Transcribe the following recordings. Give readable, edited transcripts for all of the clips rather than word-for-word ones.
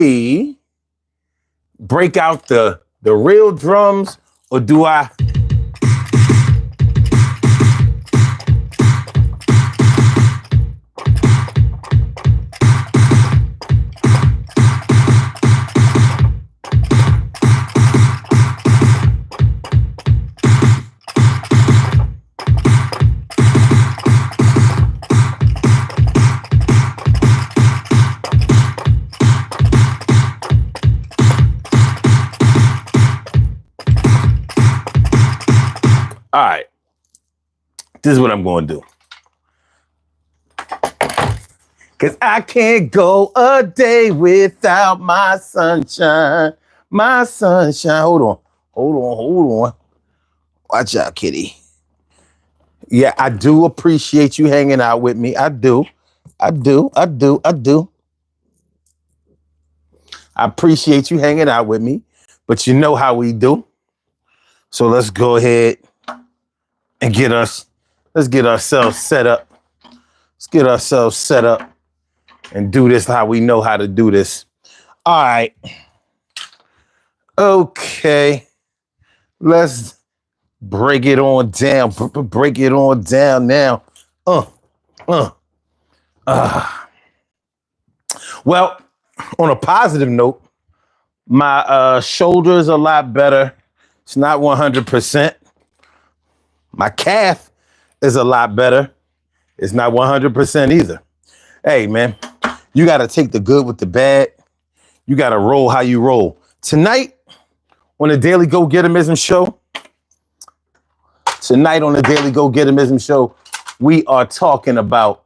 we break out the real drums, or do I? All right, this is what I'm going to do. Because I can't go a day without my sunshine. My sunshine. Hold on. Watch out, kitty. Yeah, I do appreciate you hanging out with me. I do. I appreciate you hanging out with me, but you know how we do. So let's go ahead and let's get ourselves set up. Let's get ourselves set up and do this how we know how to do this. All right. Okay. Let's break it on down. Break it on down now. Well, on a positive note, my shoulder is a lot better. It's not 100%. My calf is a lot better. It's not 100% either. Hey, man, you got to take the good with the bad. You got to roll how you roll. Tonight on the Daily Go-Getterism Show, we are talking about,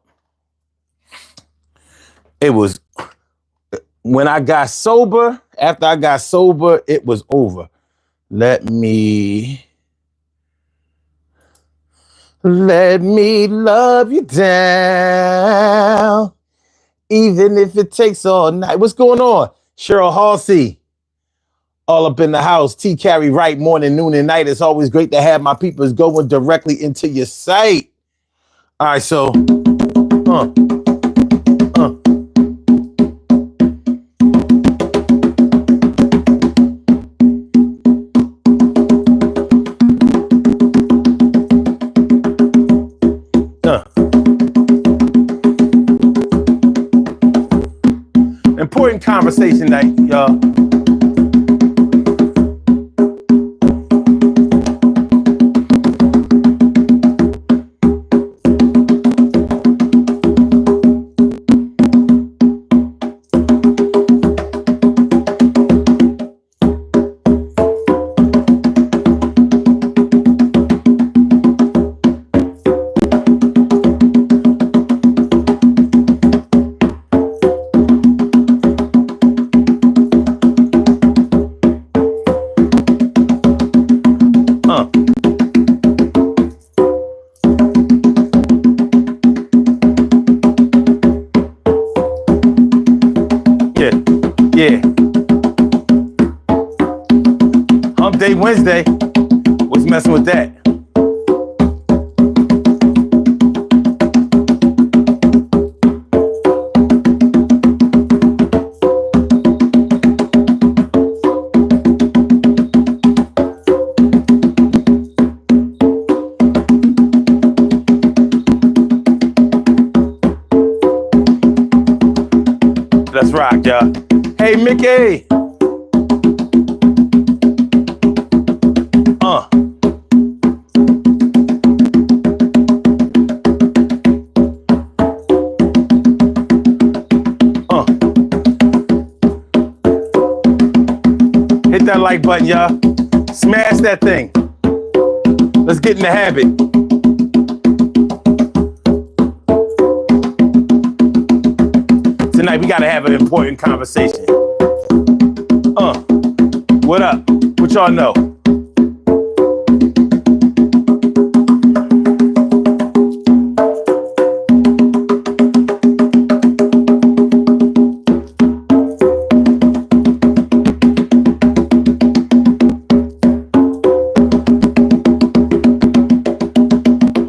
it was when I got sober. After I got sober, it was over. Let me love you down, even if it takes all night. What's going on? Cheryl Halsey, all up in the house. T. Carey Wright, morning, noon, and night. It's always great to have my peoples going directly into your site. All right, so, important conversation night, y'all. Yeah. Hump Day Wednesday. What's messing with that? Let's rock, y'all. Hey, Mickey. Hit that like button, y'all. Smash that thing. Let's get in the habit. Tonight we gotta have an important conversation. What up? What y'all know?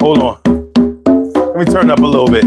Hold on. Let me turn up a little bit.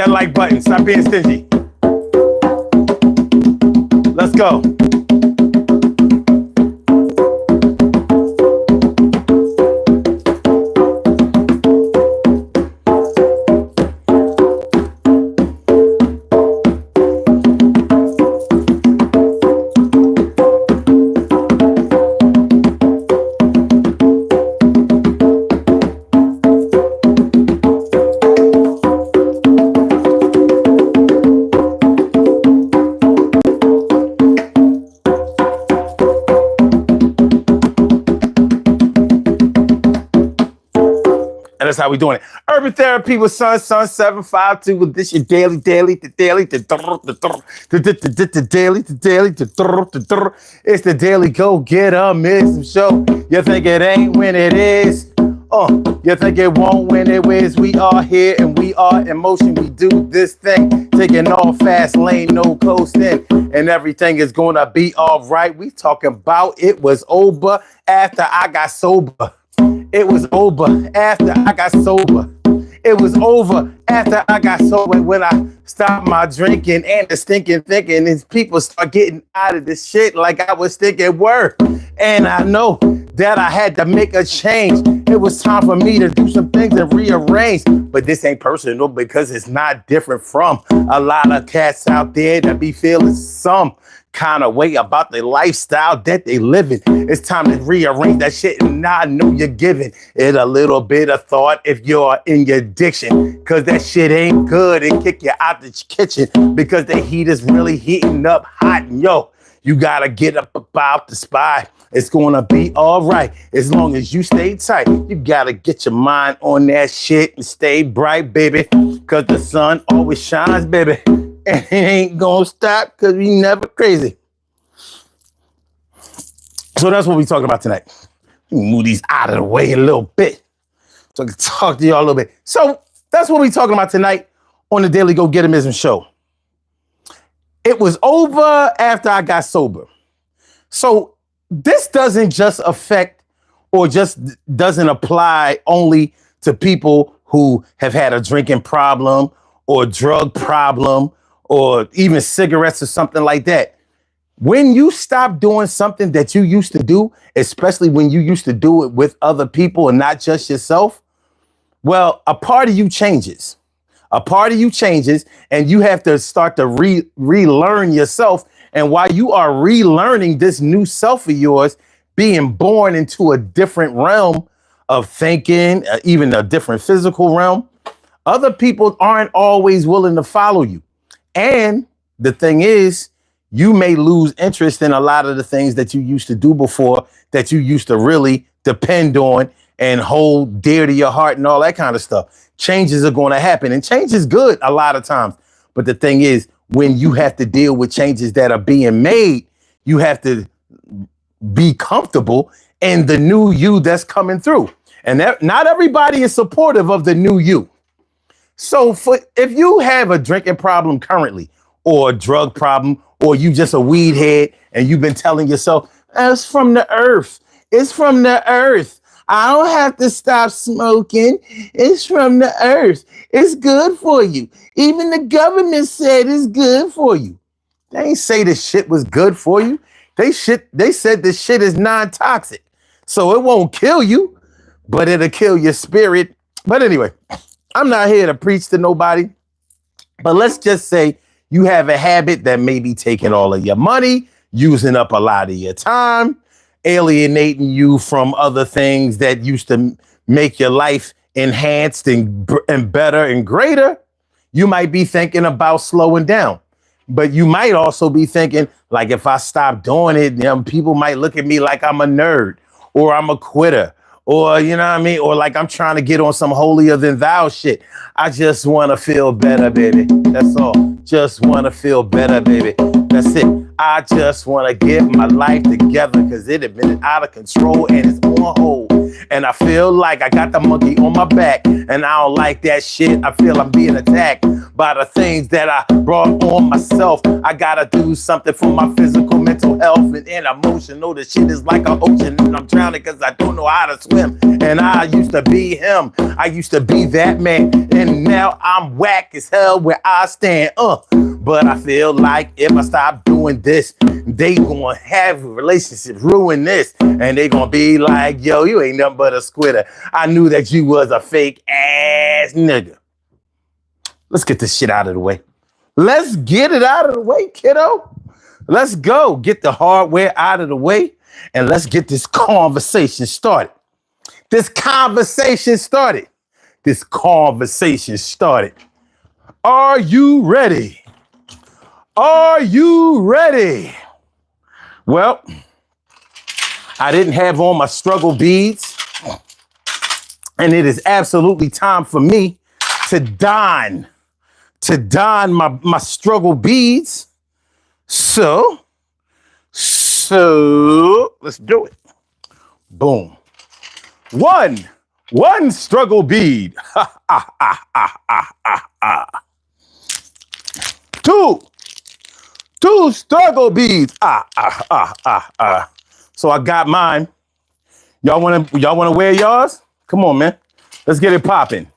that like button. Stop being stingy. Let's go. And that's how we doing it. Urban Therapy with Sun 752 with this your daily. It's the daily go get 'em is show. You think it ain't when it is. You think it won't when it is. We are here and we are in motion. We do this thing, taking all fast lane, no coasting, and everything is gonna be all right. We talking about it was over after I got sober. It was over after I got sober. It was over after I got sober when I stopped my drinking and the stinking thinking. And people start getting out of this shit like I was thinking were. And I know that I had to make a change. It was time for me to do some things and rearrange. But this ain't personal because it's not different from a lot of cats out there that be feeling some kind of way about the lifestyle that they living. It's time to rearrange that shit, and I know you're giving it a little bit of thought if you're in your addiction, because that shit ain't good and kick you out the kitchen because the heat is really heating up hot. And yo, you gotta get up about the spot. It's gonna be all right as long as you stay tight. You gotta get your mind on that shit and stay bright, baby, because the sun always shines, baby. And it ain't gonna stop because we never crazy. So that's what we're talking about tonight. Let me move these out of the way a little bit so I can talk to y'all a little bit. So that's what we're talking about tonight on the Daily Go Get 'Emism show. It was over after I got sober. So this doesn't just affect or just doesn't apply only to people who have had a drinking problem or drug problem or even cigarettes or something like that. When you stop doing something that you used to do, especially when you used to do it with other people and not just yourself, well, a part of you changes. A part of you changes, and you have to start to relearn yourself. And while you are relearning this new self of yours, being born into a different realm of thinking, even a different physical realm, other people aren't always willing to follow you. And the thing is, you may lose interest in a lot of the things that you used to do before, that you used to really depend on and hold dear to your heart and all that kind of stuff. Changes are going to happen, and change is good a lot of times. But the thing is, when you have to deal with changes that are being made, you have to be comfortable in the new you that's coming through. And that, not everybody is supportive of the new you. So if you have a drinking problem currently, or a drug problem, or you just a weed head and you've been telling yourself, it's from the earth. It's from the earth. I don't have to stop smoking. It's from the earth. It's good for you. Even the government said it's good for you. They ain't say this shit was good for you. They said this shit is non-toxic. So it won't kill you, but it'll kill your spirit. But anyway, I'm not here to preach to nobody, but let's just say you have a habit that may be taking all of your money, using up a lot of your time, alienating you from other things that used to make your life enhanced and better and greater. You might be thinking about slowing down, but you might also be thinking, like, if I stop doing it, people might look at me like I'm a nerd or I'm a quitter. Or, you know what I mean? Or like I'm trying to get on some holier than thou shit. I just want to feel better, baby. That's all. Just want to feel better, baby. That's it. I just want to get my life together because it had been out of control and it's on hold. And I feel like I got the monkey on my back and I don't like that shit. I feel I'm being attacked by the things that I brought on myself. I got to do something for my physical, mental health and emotional. The shit is like an ocean and I'm drowning because I don't know how to swim. And I used to be him. I used to be that man. And now I'm whack as hell where I stand. But I feel like if I stop doing this, they gonna have relationships ruin this. And they gonna be like, yo, you ain't nothing but a squitter. I knew that you was a fake ass nigga. Let's get this shit out of the way. Let's get it out of the way, kiddo. Let's go get the hardware out of the way and let's get this conversation started. This conversation started. Are you ready? Are you ready? Well, I didn't have on my struggle beads, and it is absolutely time for me to don my struggle beads. So let's do it. Boom. One struggle bead. Two struggle beads. So I got mine. Y'all wanna wear yours? Come on, man. Let's get it popping.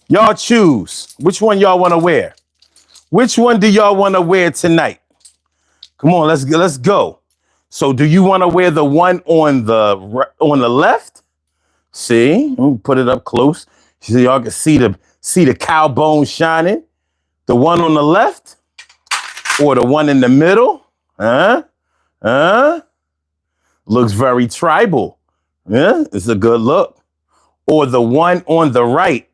Y'all choose. Which one y'all wanna wear? Which one do y'all wanna wear tonight? Come on, let's go. So do you wanna wear the one on the left? See, let me put it up close so y'all can see the cow bone shining. The one on the left or the one in the middle? Looks very tribal. Yeah, it's a good look. Or the one on the right.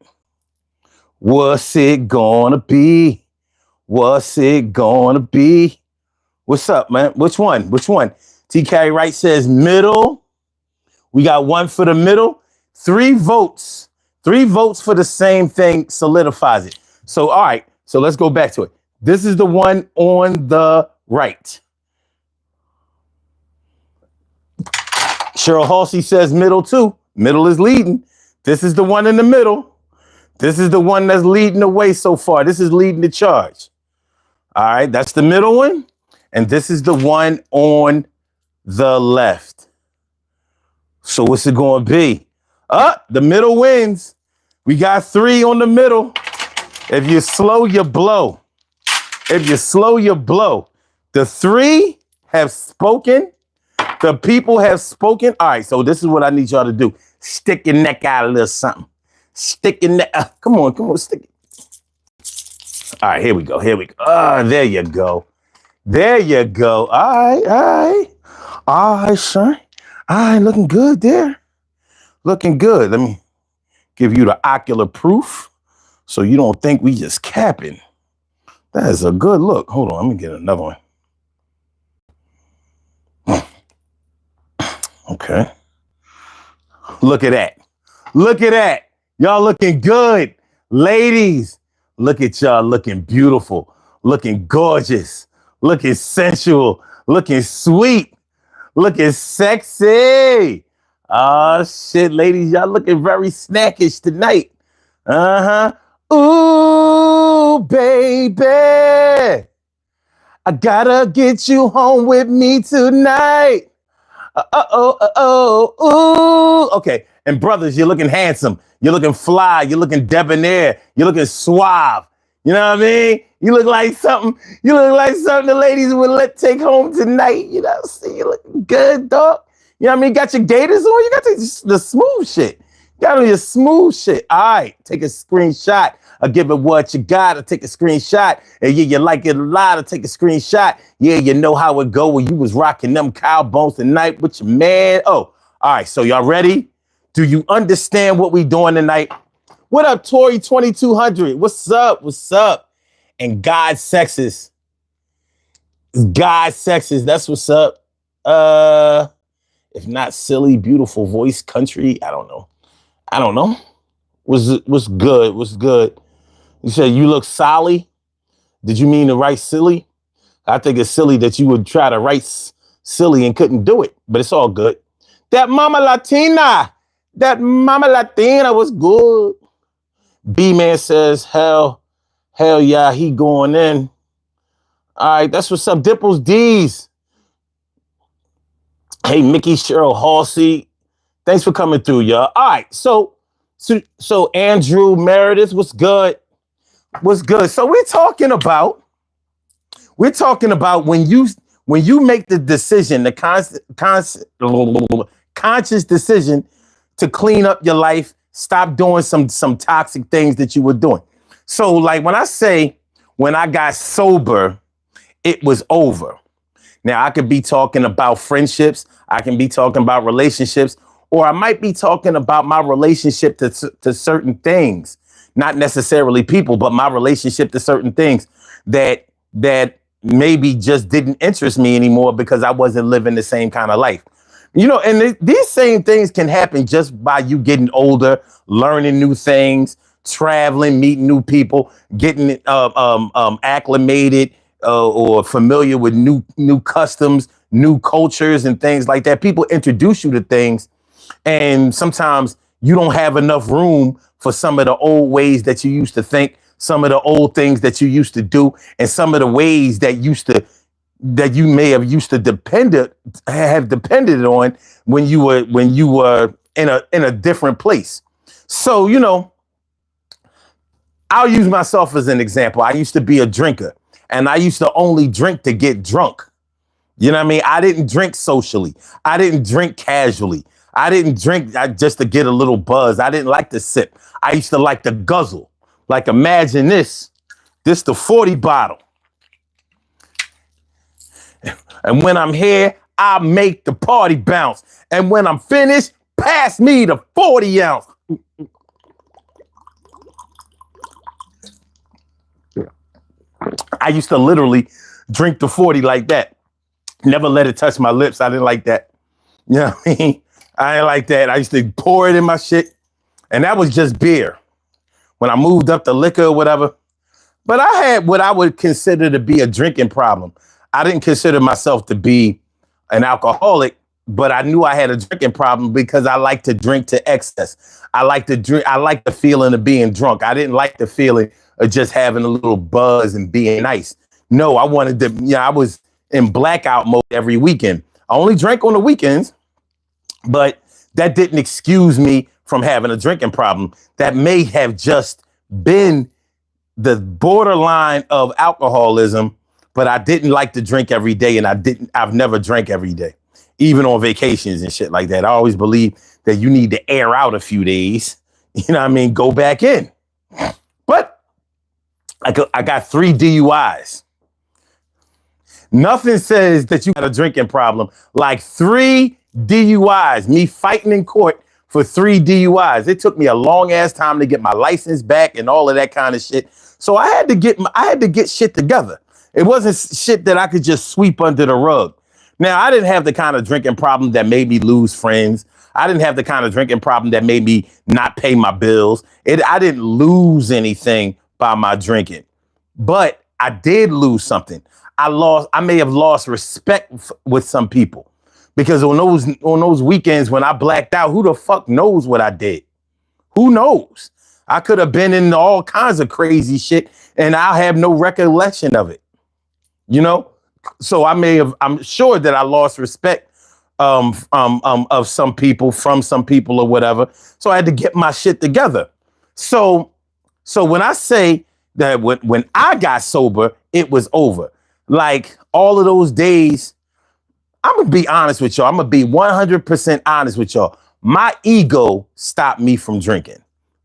What's it gonna be? What's it gonna be? What's up, man? Which one? TK Wright says middle. We got one for the middle. 3 votes. 3 votes for the same thing solidifies it. So, all right. So let's go back to it. This is the one on the right. Cheryl Halsey says middle too. Middle is leading. This is the one in the middle. This is the one that's leading the way so far. This is leading the charge. All right, that's the middle one. And this is the one on the left. So what's it going to be? The middle wins. We got 3 on the middle. If you slow, you blow. The 3 have spoken. The people have spoken. All right, so this is what I need y'all to do. Stick your neck out a little something. Stick your neck. Come on, stick it. All right, here we go. There you go. All right, son. All right, looking good there. Looking good. Let me give you the ocular proof so you don't think we just capping. That is a good look. Hold on, let me get another one. Okay. Look at that. Y'all looking good. Ladies, look at y'all looking beautiful, looking gorgeous, looking sensual, looking sweet, looking sexy. Oh, shit, ladies, y'all looking very snackish tonight. Ooh, baby, I gotta get you home with me tonight. Ooh. Okay, and brothers, you're looking handsome. You're looking fly. You're looking debonair. You're looking suave. You know what I mean? You look like something the ladies would take home tonight. You know, see, you looking good, dog. You know what I mean? Got your gators on. You got the smooth shit. Got on your smooth shit. All right, take a screenshot. I'll give it what you got. I'll take a screenshot. And yeah, you like it a lot. I'll take a screenshot. Yeah, you know how it go when you was rocking them cow bones tonight with your man. Oh, all right. So y'all ready? Do you understand what we doing tonight? What up, Tori 2200? What's up? And God sexist. That's what's up. If not silly, beautiful voice, country. I don't know. What's good? You said you look solly. Did you mean to write silly? I think it's silly that you would try to write silly and couldn't do it, but it's all good. That mama Latina was good. B-Man says, hell yeah, he going in. All right, that's what's up. Dimples D's. Hey, Mickey Cheryl Halsey. Thanks for coming through, y'all. All right, so Andrew Meredith, what's good? What's good? So we're talking about when you make the decision, the conscious decision to clean up your life, stop doing some toxic things that you were doing. So like when I got sober, it was over. Now I could be talking about friendships, I can be talking about relationships, or I might be talking about my relationship to certain things, not necessarily people, but my relationship to certain things that maybe just didn't interest me anymore because I wasn't living the same kind of life. You know, and these same things can happen just by you getting older, learning new things, traveling, meeting new people, getting acclimated or familiar with new customs, new cultures and things like that. People introduce you to things, and sometimes you don't have enough room for some of the old ways that you used to think, some of the old things that you used to do, and some of the ways that you may have used to depended on when you were in a different place. So, you know, I'll use myself as an example. I used to be a drinker, and I used to only drink to get drunk. You know what I mean? I didn't drink socially. I didn't drink casually. I didn't drink just to get a little buzz. I didn't like to sip. I used to like to guzzle. Like, imagine this the 40 bottle. And when I'm here, I make the party bounce. And when I'm finished, pass me the 40 ounce. I used to literally drink the 40 like that. Never let it touch my lips. I didn't like that. You know what I mean? I didn't like that. I used to pour it in my shit. And that was just beer. When I moved up to liquor or whatever. But I had what I would consider to be a drinking problem. I didn't consider myself to be an alcoholic, but I knew I had a drinking problem because I like to drink to excess. I like to drink. I like the feeling of being drunk. I didn't like the feeling of just having a little buzz and being nice. No, I wanted to, I was in blackout mode every weekend. I only drank on the weekends, but that didn't excuse me from having a drinking problem. That may have just been the borderline of alcoholism, but I didn't like to drink every day, and I've never drank every day, even on vacations and shit like that. I always believe that you need to air out a few days, you know what I mean? Go back in. But I got 3 DUIs. Nothing says that you got a drinking problem like 3 DUIs, me fighting in court for 3 DUIs. It took me a long ass time to get my license back and all of that kind of shit. So I had to get shit together. It wasn't shit that I could just sweep under the rug. Now, I didn't have the kind of drinking problem that made me lose friends. I didn't have the kind of drinking problem that made me not pay my bills. I didn't lose anything by my drinking, but I did lose something. I may have lost respect with some people because on those weekends when I blacked out, who the fuck knows what I did? Who knows? I could have been in all kinds of crazy shit and I have no recollection of it. You know? So I'm sure that I lost respect of some people, from some people or whatever. So I had to get my shit together. So when I say that when I got sober, it was over. Like all of those days, I'm going to be honest with y'all. I'm going to be 100% honest with y'all. My ego stopped me from drinking.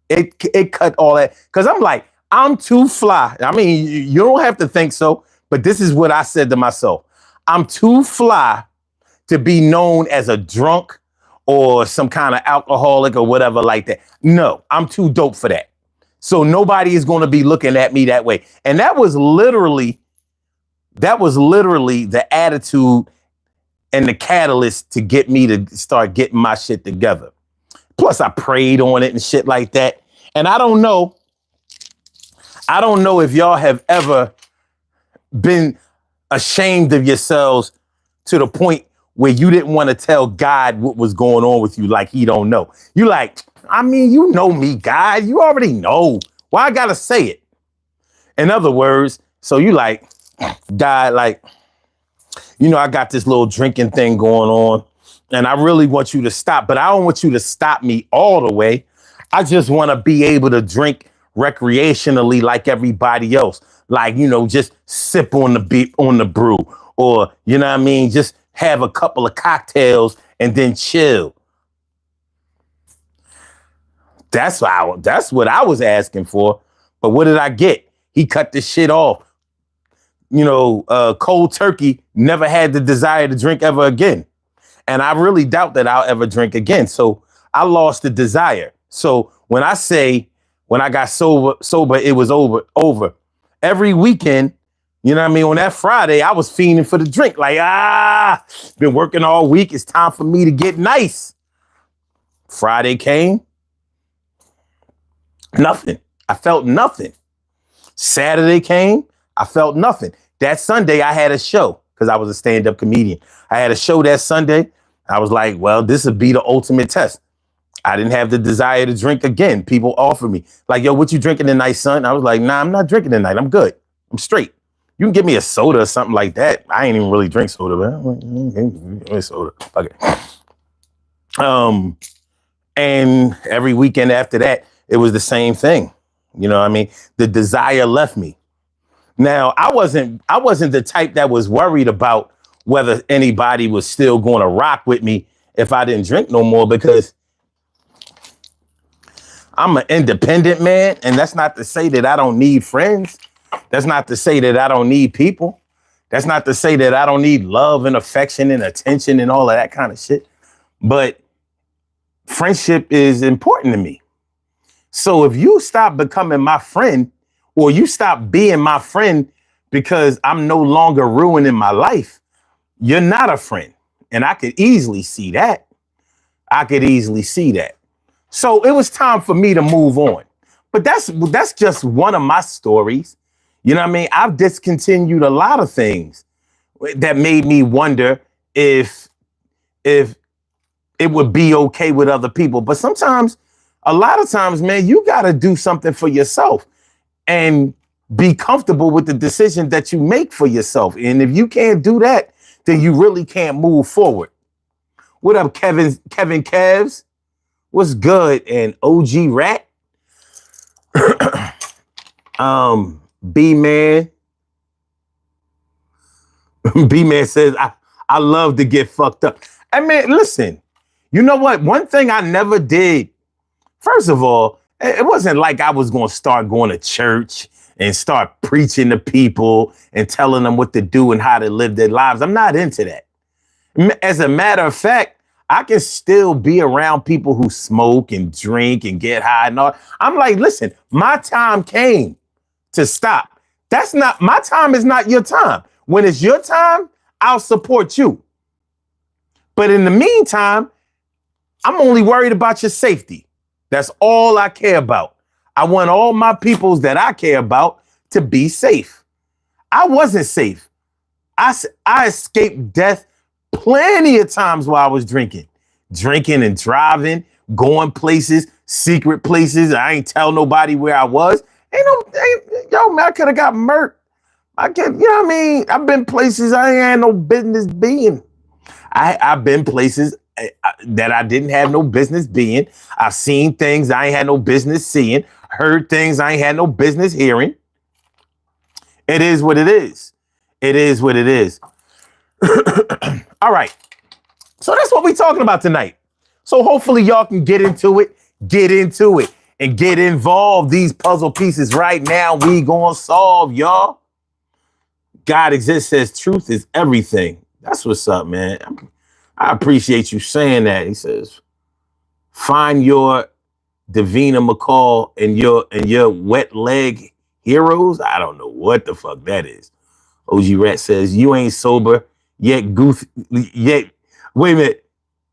It cut all that. Because I'm like, I'm too fly. I mean, you don't have to think so, but this is what I said to myself. I'm too fly to be known as a drunk or some kind of alcoholic or whatever like that. No, I'm too dope for that. So nobody is going to be looking at me that way. And that was literally the attitude and the catalyst to get me to start getting my shit together. Plus I prayed on it and shit like that. And I don't know if y'all have ever been ashamed of yourselves to the point where you didn't want to tell God what was going on with you, like he don't know. You like, I mean, you know me, God. You already know. Why I gotta say it? In other words, so you like, died, like, I got this little drinking thing going on, and I really want you to stop, but I don't want you to stop me all the way. I just want to be able to drink recreationally like everybody else. Like, just sip on the brew, or, you know what I mean? Just have a couple of cocktails and then chill. That's what I was asking for. But what did I get? He cut the shit off. Cold turkey, never had the desire to drink ever again. And I really doubt that I'll ever drink again. So I lost the desire. So when I say, when I got sober, it was over. Every weekend, you know what I mean? On that Friday, I was fiending for the drink. Like, been working all week. It's time for me to get nice. Friday came. Nothing. I felt nothing. Saturday came. I felt nothing. That Sunday, I had a show because I was a stand-up comedian. I had a show that Sunday. I was like, well, this would be the ultimate test. I didn't have the desire to drink again. People offered me, like, yo, what you drinking tonight, son? I was like, nah, I'm not drinking tonight. I'm good. I'm straight. You can give me a soda or something like that. I ain't even really drink soda, but I'm like, soda. Okay. And every weekend after that, it was the same thing. You know what I mean? The desire left me. Now, I wasn't the type that was worried about whether anybody was still going to rock with me if I didn't drink no more, because I'm an independent man. And that's not to say that I don't need friends. That's not to say that I don't need people. That's not to say that I don't need love and affection and attention and all of that kind of shit. But friendship is important to me. So if you stop becoming my friend, or you stop being my friend because I'm no longer ruining my life, you're not a friend. And I could easily see that. So it was time for me to move on. But that's just one of my stories. You know what I mean? I've discontinued a lot of things that made me wonder if it would be okay with other people. But a lot of times, man, you got to do something for yourself and be comfortable with the decision that you make for yourself. And if you can't do that, then you really can't move forward. What up, Kevin Kevs? What's good? And OG Rat? B-Man. B-Man says, I love to get fucked up. I mean, listen, you know what? One thing I never did, first of all, it wasn't like I was going to start going to church and start preaching to people and telling them what to do and how to live their lives. I'm not into that. As a matter of fact, I can still be around people who smoke and drink and get high and all. I'm like, listen, my time came to stop. My time is not your time. When it's your time, I'll support you. But in the meantime, I'm only worried about your safety. That's all I care about. I want all my peoples that I care about to be safe. I wasn't safe. I escaped death plenty of times while I was drinking and driving, going places, secret places. I ain't tell nobody where I was. Yo, man, I could have got murked. You know what I mean? I've been places I ain't had no business being. I've been places that I didn't have no business being. I've seen things I ain't had no business seeing, heard things I ain't had no business hearing. It is what it is. It is what it is. All right. So that's what we're talking about tonight. So hopefully y'all can get into it, and get involved. These puzzle pieces right now, we gonna solve, y'all. God exists says truth is everything. That's what's up, man. I appreciate you saying that. He says, find your Davina McCall and your wet leg heroes. I don't know what the fuck that is. OG Rat says, you ain't sober yet goofy. Wait a minute.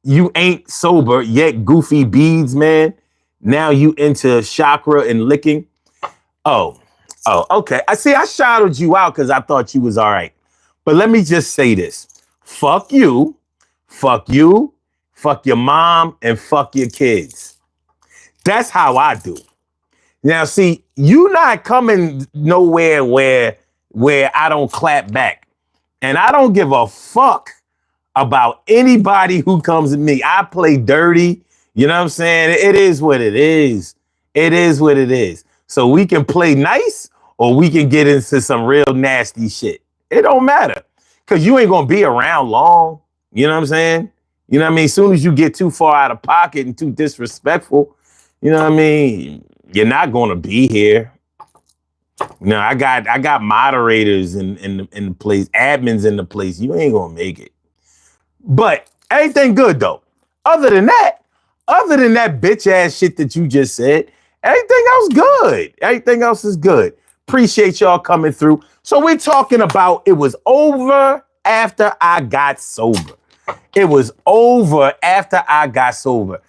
You ain't sober yet goofy beads, man. Now you into chakra and licking. Oh, okay. I shouted you out because I thought you was all right. But let me just say this. Fuck you, fuck your mom, and fuck your kids. That's how I do. Now, see, you not coming nowhere where where I don't clap back. And I don't give a fuck about anybody who comes at me. I play dirty. You know what I'm saying? It is what it is. It is what it is. So we can play nice or we can get into some real nasty shit. It don't matter. Because you ain't going to be around long. You know what I'm saying? You know what I mean? As soon as you get too far out of pocket and too disrespectful, you know what I mean? You're not going to be here. No, I got moderators in the place, admins in the place. You ain't going to make it. But everything good, though. Other than that bitch ass shit that you just said, everything else good. Everything else is good. Appreciate y'all coming through. So we're talking about it was over after I got sober. It was over after I got sober.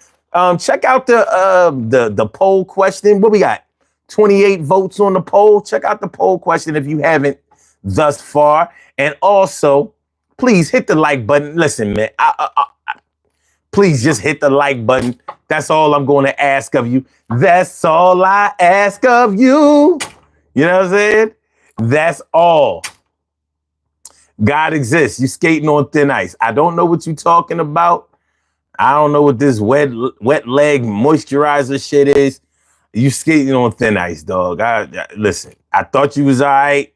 Check out the poll question. What we got? 28 votes on the poll. Check out the poll question if you haven't thus far. And also, please hit the like button. Listen, man, please just hit the like button. That's all I'm going to ask of you. That's all I ask of you. You know what I'm saying? That's all. God exists. You skating on thin ice. I don't know what you're talking about. I don't know what this wet leg moisturizer shit is. You skating on thin ice, dog. Listen, I thought you was all right.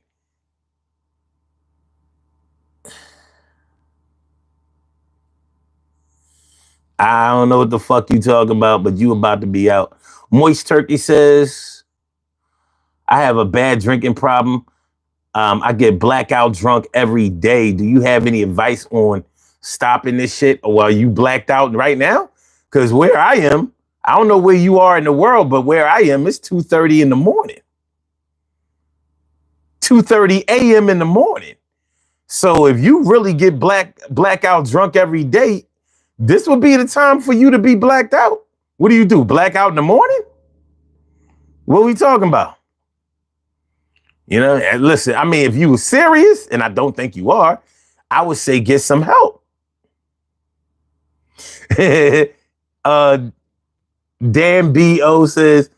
I don't know what the fuck you talking about, but you about to be out. Moist Turkey says, I have a bad drinking problem. I get blackout drunk every day. Do you have any advice on stopping this shit? Or are you blacked out right now? Because where I am, I don't know where you are in the world, but where I am, it's 2:30 in the morning. 2:30 a.m. in the morning. So if you really get blackout drunk every day, this would be the time for you to be blacked out. What do? Black out in the morning? What are we talking about? You know, and listen, I mean, if you were serious, and I don't think you are, I would say get some help. Dan B.O. says,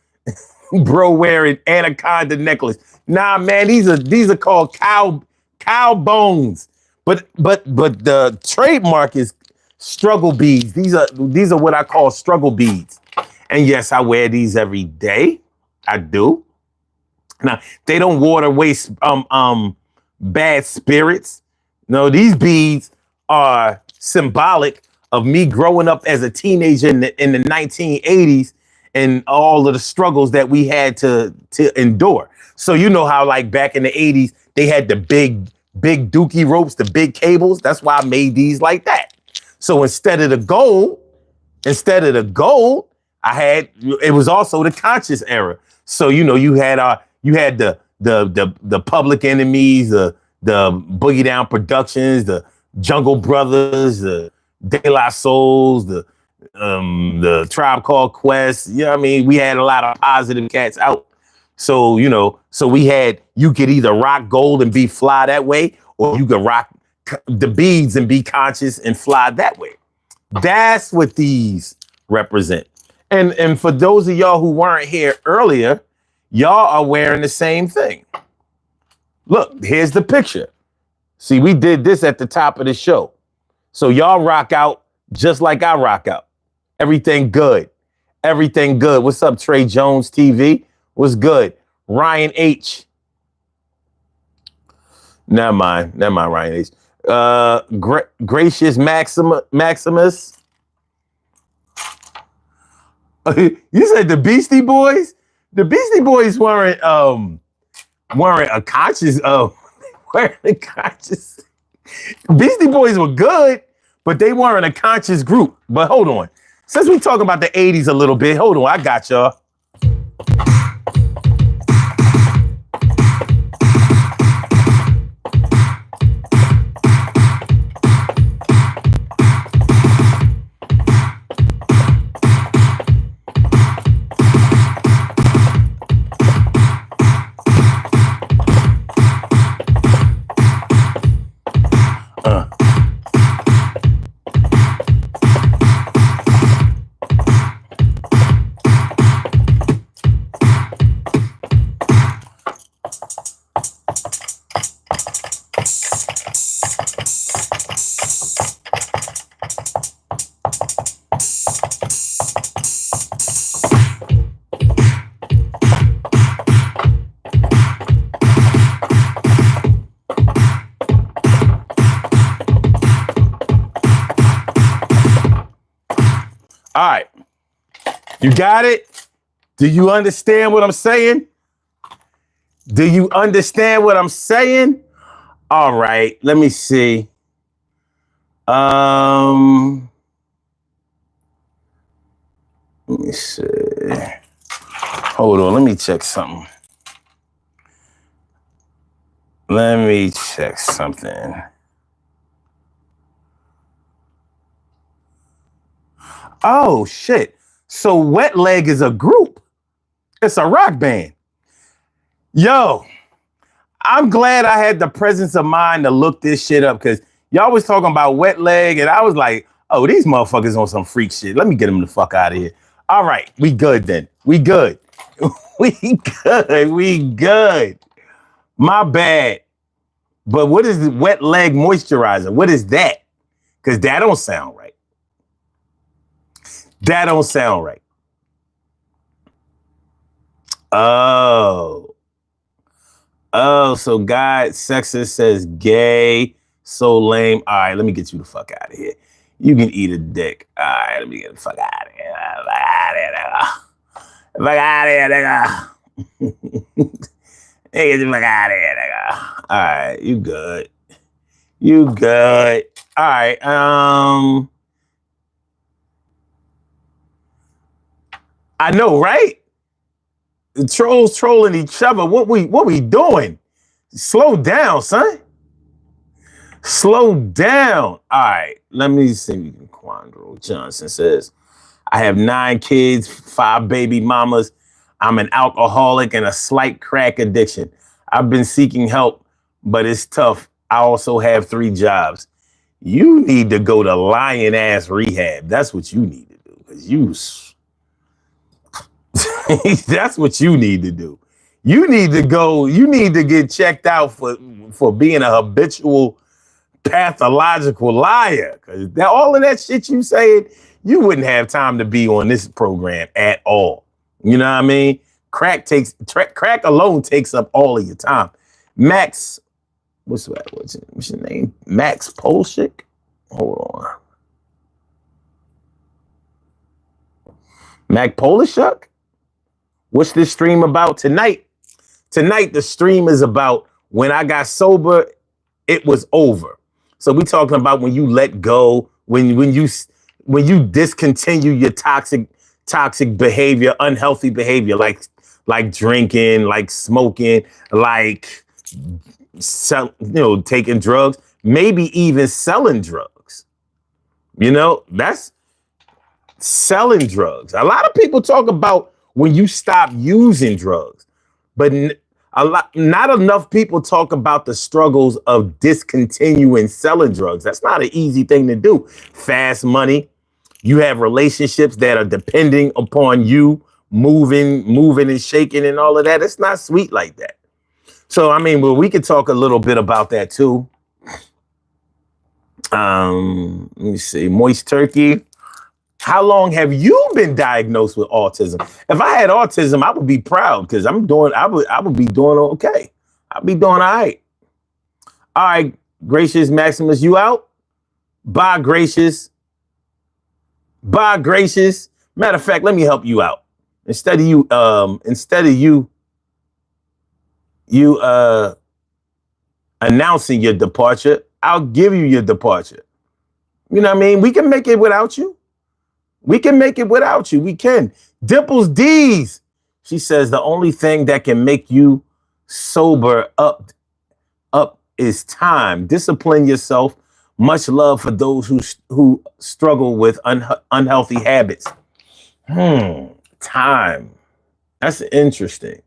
bro wearing anaconda necklace. Nah, man, these are called cow bones. But the trademark is struggle beads. These are what I call struggle beads. And yes, I wear these every day. I do. Now, they don't water waste bad spirits. No, these beads are symbolic of me growing up as a teenager in the 1980s and all of the struggles that we had to endure. So you know how like back in the 80s, they had the big dookie ropes, the big cables. That's why I made these like that. So instead of the gold, it was also the conscious era. So, you know, you had the Public Enemies, the Boogie Down Productions, the Jungle Brothers, the De La Souls, the Tribe Called Quest. You know what I mean? We had a lot of positive cats out. So, you know, you could either rock gold and be fly that way, or you could rock the beads and be conscious and fly that way. That's what these represent. And for those of y'all who weren't here earlier, y'all are wearing the same thing. Look, here's the picture. See, we did this at the top of the show. So y'all rock out just like I rock out. Everything good. Everything good. What's up, Trey Jones TV? What's good? Ryan H. Never mind, Ryan H. Gracious Maximus. You said the Beastie Boys? The Beastie Boys weren't a conscious weren't a conscious. Beastie Boys were good, but they weren't a conscious group. But hold on. Since we talking about the 80s a little bit, hold on, I got y'all. All right. You got it? Do you understand what I'm saying? Do you understand what I'm saying? All right. Let me see. Let me see. Hold on. Let me check something. Oh, shit. So Wet Leg is a group. It's a rock band. Yo, I'm glad I had the presence of mind to look this shit up because y'all was talking about Wet Leg and I was like, oh, these motherfuckers on some freak shit. Let me get them the fuck out of here. All right, we good then. We good. We good. My bad. But what is the Wet Leg moisturizer? What is that? Because that don't sound right. That don't sound right. Oh, so God sexist says gay, so lame. All right, let me get you the fuck out of here. You can eat a dick. All right, let me get the fuck out of here. Fuck out of here, nigga. Get the fuck out of here, nigga. All right, you good. You good. All right, I know, right? The trolls trolling each other. What we doing? Slow down, son. Slow down. All right, let me see. Quandro Johnson says, I have 9 kids, 5 baby mamas. I'm an alcoholic and a slight crack addiction. I've been seeking help, but it's tough. I also have 3 jobs. You need to go to lion ass rehab. That's what you need to do. Because that's what you need to do. You need to go, you need to get checked out for being a habitual pathological liar. Because all of that shit you saying, you wouldn't have time to be on this program at all. You know what I mean? Crack alone takes up all of your time. Max, what's your name? Max Polshik? Hold on. Mac Polishuk? What's this stream about tonight? Tonight, the stream is about when I got sober, it was over. So we talking about when you let go, when you discontinue your toxic behavior, unhealthy behavior, like drinking, like smoking, like taking drugs, maybe even selling drugs. You know, that's selling drugs. A lot of people talk about when you stop using drugs, but not enough people talk about the struggles of discontinuing selling drugs. That's not an easy thing to do. Fast money. You have relationships that are depending upon you moving and shaking and all of that. It's not sweet like that. So, I mean, well, we could talk a little bit about that too. Let me see. Moist Turkey. How long have you been diagnosed with autism? If I had autism, I would be proud because I would be doing okay. I'd be doing all right. All right, Gracious Maximus, you out? Bye, Gracious. Bye, Gracious. Matter of fact, let me help you out. Instead of you announcing your departure, I'll give you your departure. You know what I mean? We can make it without you. We can make it without you. We can. Dimples D's. She says the only thing that can make you sober up is time. Discipline yourself. Much love for those who struggle with unhealthy habits. Time. That's interesting.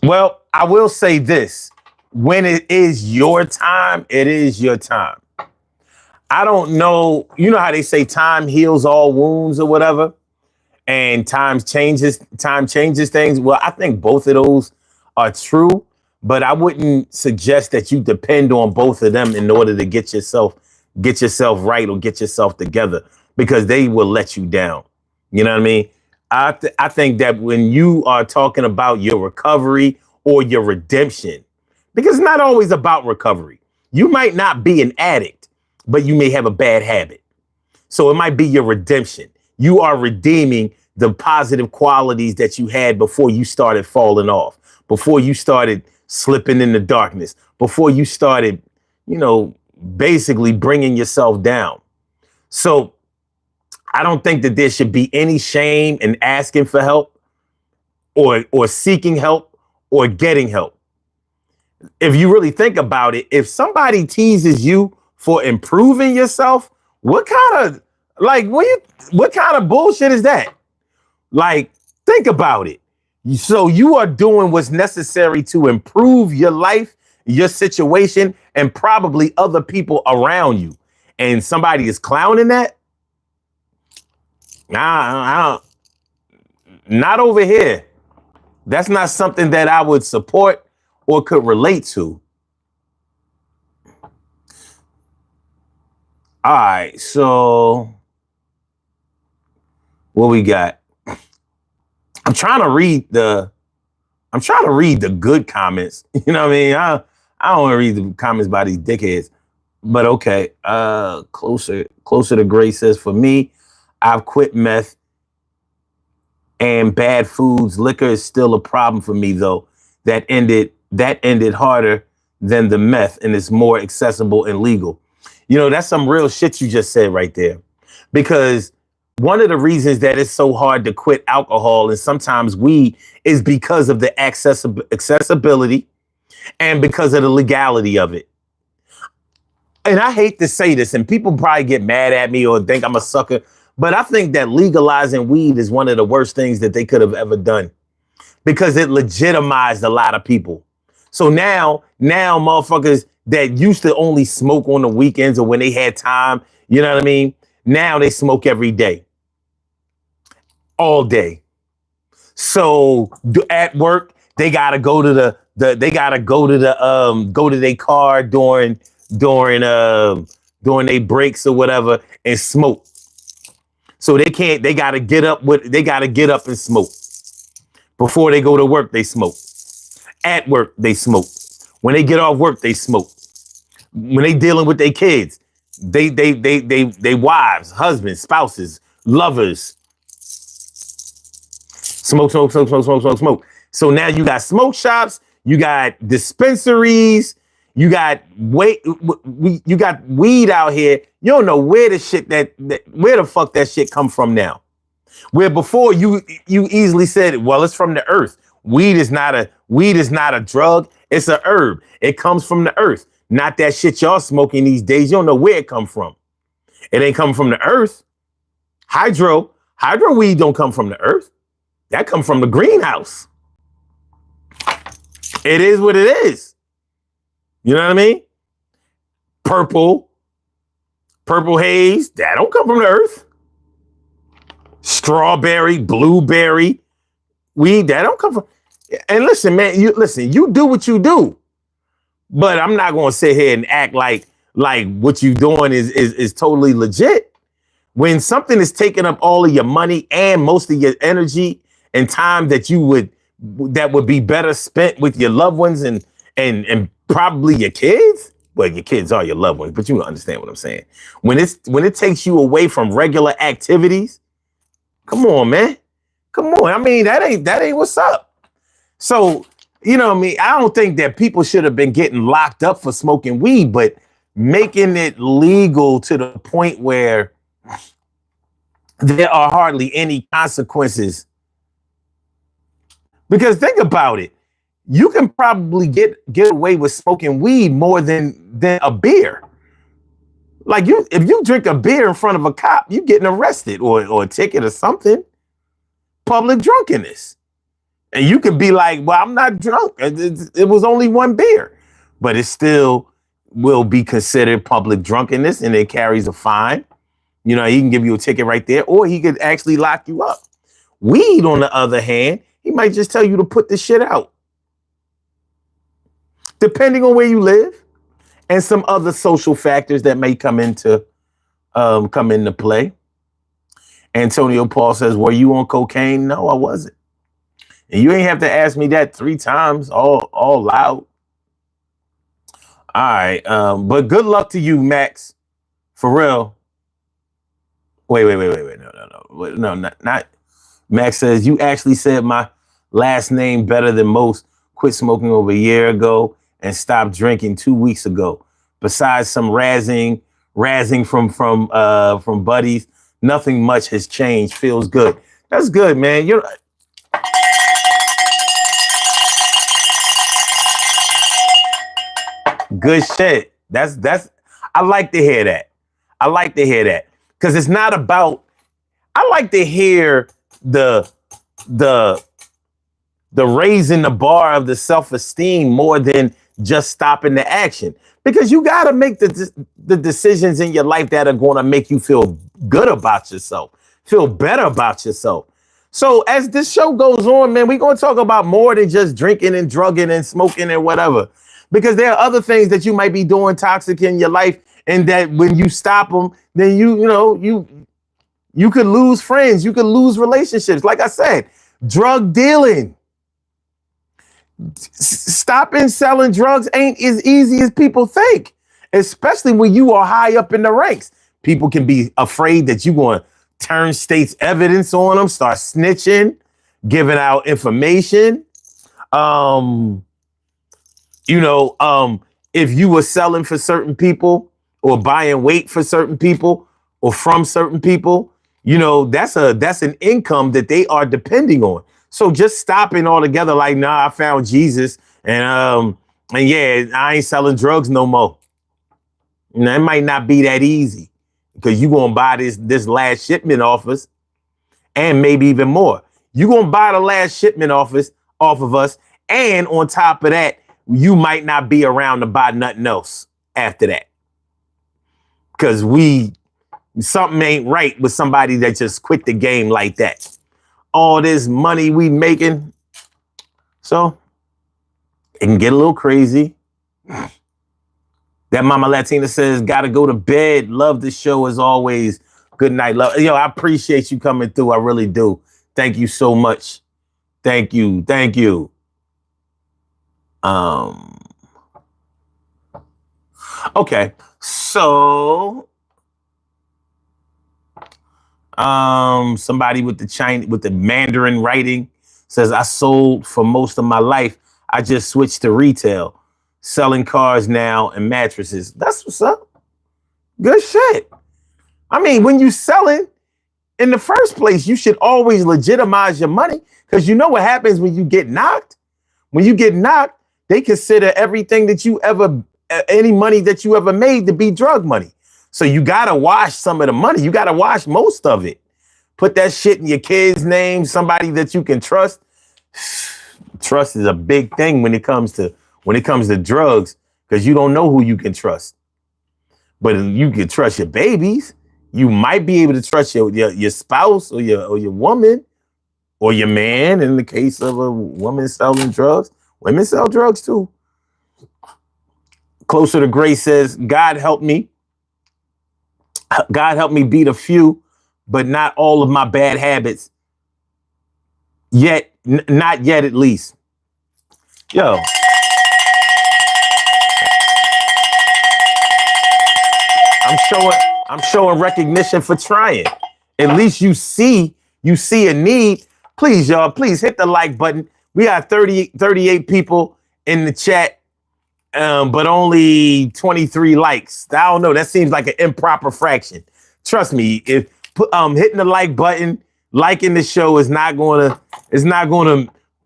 Well, I will say this. When it is your time, it is your time. I don't know. You know how they say time heals all wounds or whatever, and time changes things. Well, I think both of those are true, but I wouldn't suggest that you depend on both of them in order to get yourself right or get yourself together, because they will let you down. You know what I mean? I think that when you are talking about your recovery or your redemption, because it's not always about recovery. You might not be an addict, but you may have a bad habit. So it might be your redemption. you are redeeming the positive qualities that you had before you started falling off, before you started slipping in the darkness, before you started, basically bringing yourself down. So I don't think that there should be any shame in asking for help or seeking help or getting help. If you really think about it, if somebody teases you for improving yourself, what kind of bullshit is that? Like, think about it. So you are doing what's necessary to improve your life, your situation, and probably other people around you. And somebody is clowning that? Nah, not over here. That's not something that I would support or could relate to. All right, so what we got? I'm trying to read the good comments. You know what I mean? I don't want to read the comments by these dickheads. But okay. Closer to Gray says, for me, I've quit meth and bad foods. Liquor is still a problem for me though. That ended harder than the meth and it's more accessible and legal. That's some real shit you just said right there. Because one of the reasons that it's so hard to quit alcohol and sometimes weed is because of the accessibility and because of the legality of it. And I hate to say this, and people probably get mad at me or think I'm a sucker, but I think that legalizing weed is one of the worst things that they could have ever done because it legitimized a lot of people. So now motherfuckers that used to only smoke on the weekends or when they had time, you know what I mean? Now they smoke every day, all day. So at work, they gotta go to their car during their breaks or whatever and smoke. So they gotta get up and smoke. Before they go to work, they smoke. At work, they smoke. When they get off work, they smoke. When they dealing with their kids, they wives, husbands, spouses, lovers. Smoke. So now you got smoke shops, you got dispensaries, you got weed out here. You don't know where the fuck that shit come from now. Where before you easily said, well, it's from the earth. Weed is not a drug. It's a herb. It comes from the earth. Not that shit y'all smoking these days. You don't know where it come from. It ain't coming from the earth. Hydro weed don't come from the earth. That come from the greenhouse. It is what it is. You know what I mean? Purple haze, that don't come from the earth. Strawberry, blueberry, weed, that don't come from. And listen, man, you do what you do. But I'm not gonna sit here and act like what you doing is totally legit. When something is taking up all of your money and most of your energy and time that would be better spent with your loved ones and probably your kids. Well, your kids are your loved ones, but you understand what I'm saying. When it takes you away from regular activities, come on, man. Come on. I mean, that ain't what's up. So, you know what I mean? I don't think that people should have been getting locked up for smoking weed, but making it legal to the point where there are hardly any consequences. Because think about it. You can probably get away with smoking weed more than a beer. Like if you drink a beer in front of a cop, you getting arrested or a ticket or something. Public drunkenness. And you could be like, well, I'm not drunk. It was only one beer. But it still will be considered public drunkenness and it carries a fine. You know, he can give you a ticket right there, or he could actually lock you up. Weed, on the other hand, he might just tell you to put the shit out. Depending on where you live and some other social factors that may come into play. Antonio Paul says, were you on cocaine? No, I wasn't. And you ain't have to ask me that 3 times all loud. All right. But good luck to you, Max. For real. Wait. No. Not. Max says, you actually said my last name better than most. Quit smoking over a year ago and stopped drinking 2 weeks ago. Besides some razzing from buddies, nothing much has changed. Feels good. That's good, man. You're good shit. That's I like to hear that. I like to hear that. Because it's not about, I like to hear the the raising the bar of the self-esteem more than just stopping the action. Because you got to make the decisions in your life that are going to make you feel good about yourself, feel better about yourself. So as this show goes on, man, we're going to talk about more than just drinking and drugging and smoking and whatever. Because there are other things that you might be doing toxic in your life, and that when you stop them, then you could lose friends, you could lose relationships. Like I said, drug dealing. Stopping selling drugs ain't as easy as people think, especially when you are high up in the ranks. People can be afraid that you're going to turn state's evidence on them, start snitching, giving out information. If you were selling for certain people or buying weight for certain people or from certain people, that's an income that they are depending on. So just stopping altogether, like, nah, I found Jesus, and yeah, I ain't selling drugs no more. It might not be that easy, because you're gonna buy this last shipment off us, and maybe even more. You're gonna buy the last shipment off of us, and on top of that, you might not be around to buy nothing else after that. Because something ain't right with somebody that just quit the game like that. All this money we making. So it can get a little crazy. That Mama Latina says, gotta go to bed. Love the show as always. Good night. Love. I appreciate you coming through. I really do. Thank you so much. Thank you. Okay. So somebody with the Mandarin writing says, I sold for most of my life. I just switched to retail, selling cars now and mattresses. That's what's up. Good shit. I mean, when you selling in the first place, you should always legitimize your money, because you know what happens when you get knocked. When you get knocked, they consider everything that any money that you ever made to be drug money. So you got to wash some of the money. You got to wash most of it. Put that shit in your kid's name, somebody that you can trust. Trust is a big thing when it comes to drugs, because you don't know who you can trust. But you can trust your babies. You might be able to trust your spouse or your woman or your man, in the case of a woman selling drugs. Women sell drugs too. Closer to Grace says, God help me beat a few, but not all of my bad habits. Not yet, at least. Yo. I'm showing recognition for trying. At least you see a need. Please, y'all, please hit the like button. We got 38 people in the chat, but only 23 likes. I don't know. That seems like an improper fraction. Trust me, if hitting the like button, liking the show is not gonna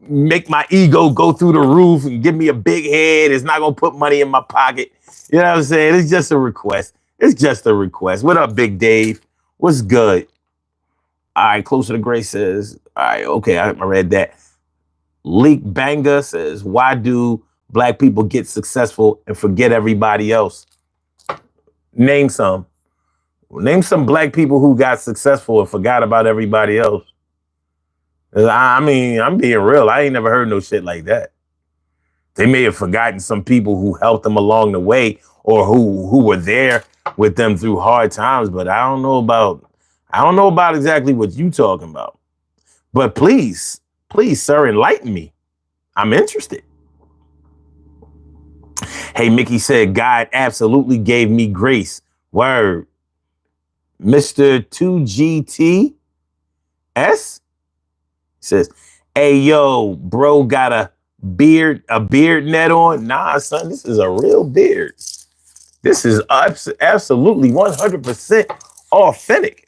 make my ego go through the roof and give me a big head. It's not gonna put money in my pocket. You know what I'm saying? It's just a request. What up, Big Dave? What's good? All right, Closer to Grace says, all right, okay, I read that. Leak Banga says, why do Black people get successful and forget everybody else? Name some Black people who got successful and forgot about everybody else. I mean, I'm being real. I ain't never heard no shit like that. They may have forgotten some people who helped them along the way, or who were there with them through hard times, but I don't know about exactly what you talking about. But please, sir, enlighten me. I'm interested. Hey, Mickey said, God absolutely gave me grace. Word. Mr. 2GTS says, hey, yo, bro, got a beard net on? Nah, son, this is a real beard. This is absolutely 100% authentic.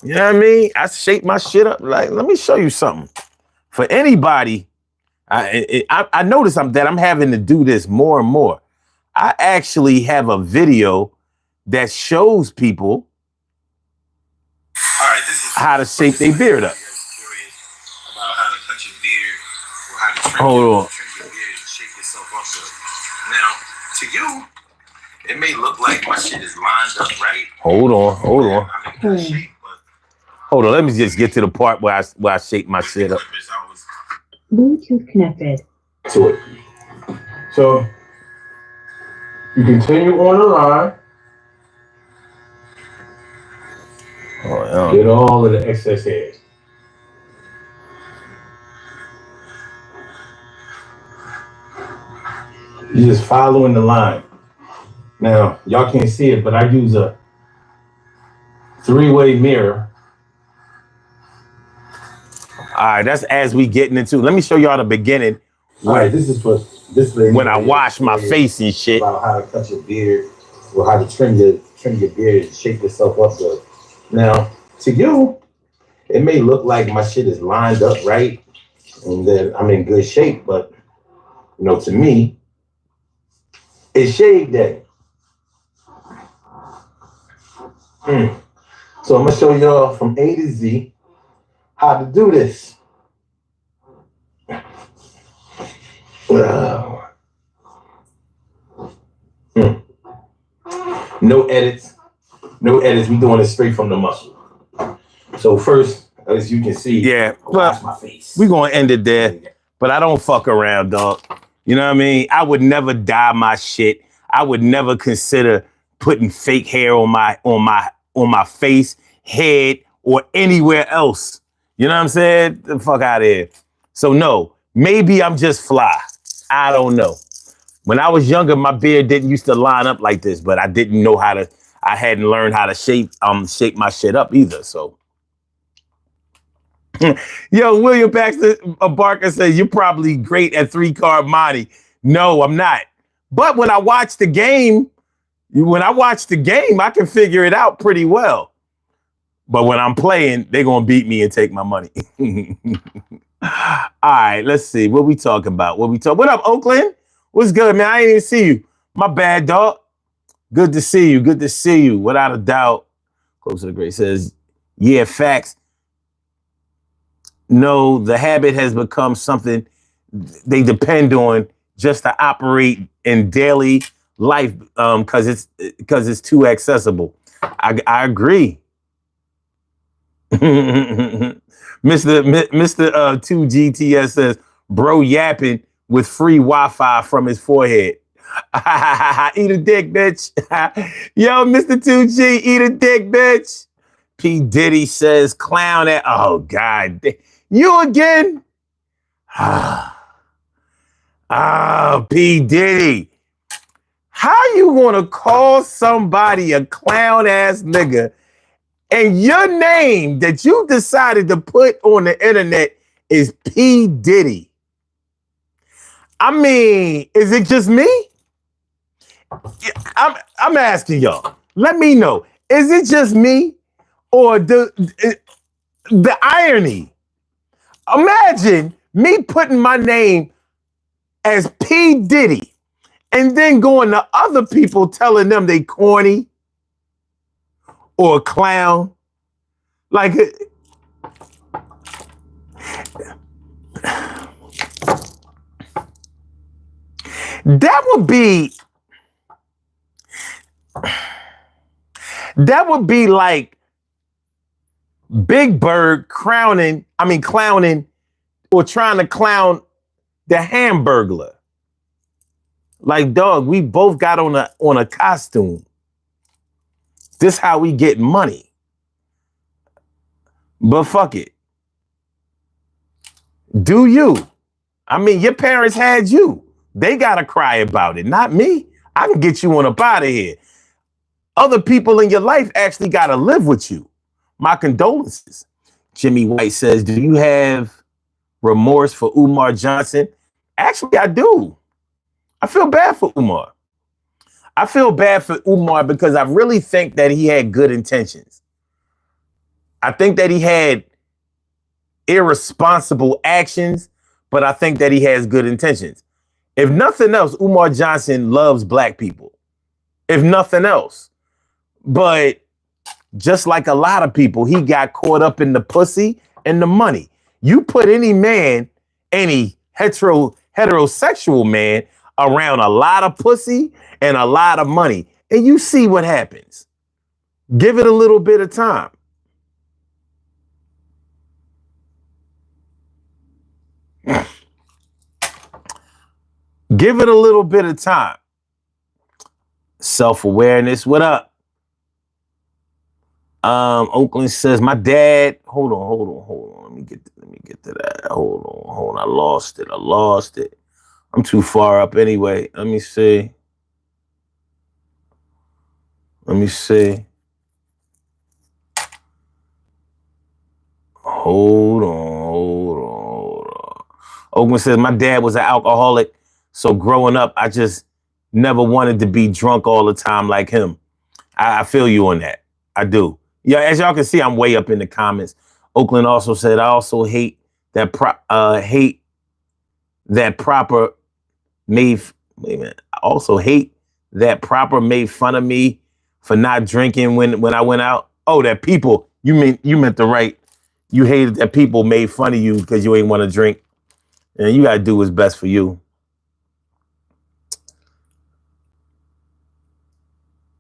You know what I mean? I shape my shit up. Like, let me show you something. For anybody, I notice that I'm having to do this more and more. I actually have a video that shows people how to shape their beard up. Hold on. Now, to you, it may look like my shit is lined up right. Hold on. Hold on, let me just get to the part where I shape my shit up. Bluetooth connected. To it. So you continue on the line. Get all of the excess hairs. You're just following the line. Now, y'all can't see it, but I use a 3-way mirror. All right, that's as we getting into. Let me show y'all the beginning. All right, this is when I wash my face and shit. About how to cut your beard, or how to trim your beard and shape yourself up good. Now, to you, it may look like my shit is lined up right, and that I'm in good shape, but to me, it's shave day. So I'm gonna show y'all from A to Z how to do this. No edits. We doing it straight from the muscle. So first, as you can see, wash my face. We gonna end it there, but I don't fuck around, dog. You know what I mean? I would never dye my shit. I would never consider putting fake hair on my face, head, or anywhere else. You know what I'm saying? The fuck out of here. So no, maybe I'm just fly. I don't know. When I was younger, my beard didn't used to line up like this, but I didn't know how to. I hadn't learned how to shape my shit up either. So, yo, William Baxter Barker says you're probably great at 3-card Monty. No, I'm not. But when I watch the game, I can figure it out pretty well. But when I'm playing, they're gonna beat me and take my money. All right, let's see. What we talking about? What up, Oakland? What's good, man? I ain't even see you. My bad, dog. Good to see you. Without a doubt. Close to the Great says, yeah, facts. No, the habit has become something they depend on just to operate in daily life because it's too accessible. I agree. Mr. 2GTS says, bro yapping with free Wi-Fi from his forehead. Eat a dick, bitch. Yo, Mr. 2G, eat a dick, bitch. P. Diddy says, clown at, oh, God. You again? P. Diddy. How you gonna call somebody a clown ass nigga and your name that you decided to put on the internet is P. Diddy? I mean, is it just me? I'm asking y'all. Let me know. Is it just me or the irony? Imagine me putting my name as P. Diddy and then going to other people telling them they corny or a clown. Like, that would be like Big Bird clowning or trying to clown the Hamburglar. Like, dog, we both got on a costume. This how we get money. But fuck it. Do you? I mean, your parents had you. They gotta cry about it, not me. I can get you on up out of here. Other people in your life actually got to live with you. My condolences. Jimmy White says, do you have remorse for Umar Johnson? Actually, I do. I feel bad for Umar. I feel bad for Umar because I really think that he had good intentions. I think that he had irresponsible actions, but I think that he has good intentions. If nothing else, Umar Johnson loves black people. If nothing else. But just like a lot of people, he got caught up in the pussy and the money. You put any man, any heterosexual man around a lot of pussy and a lot of money, and you see what happens. Give it a little bit of time. Give it a little bit of time. Self-awareness. What up? Oakland says, my dad. Hold on. Let me get to that. Hold on. I lost it. I'm too far up anyway. Let me see. Hold on. Oakland says, my dad was an alcoholic, so growing up, I just never wanted to be drunk all the time like him. I feel you on that. I do. Yeah, as y'all can see, I'm way up in the comments. Oakland also said, I also hate that proper made. Wait a minute. I also hate that proper made fun of me for not drinking when I went out. Oh, that people. You meant the right. You hated that people made fun of you because you ain't want to drink. And you gotta do what's best for you.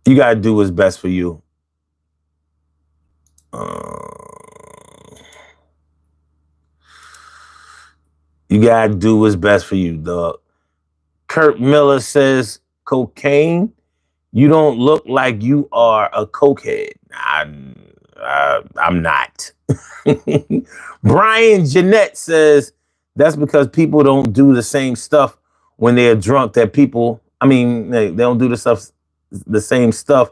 You gotta do what's best for you. You gotta do what's best for you, dog. Kurt Miller says, cocaine? You don't look like you are a cokehead. I'm not. Brian Jeanette says, that's because people don't do the same stuff when they're drunk they don't do the same stuff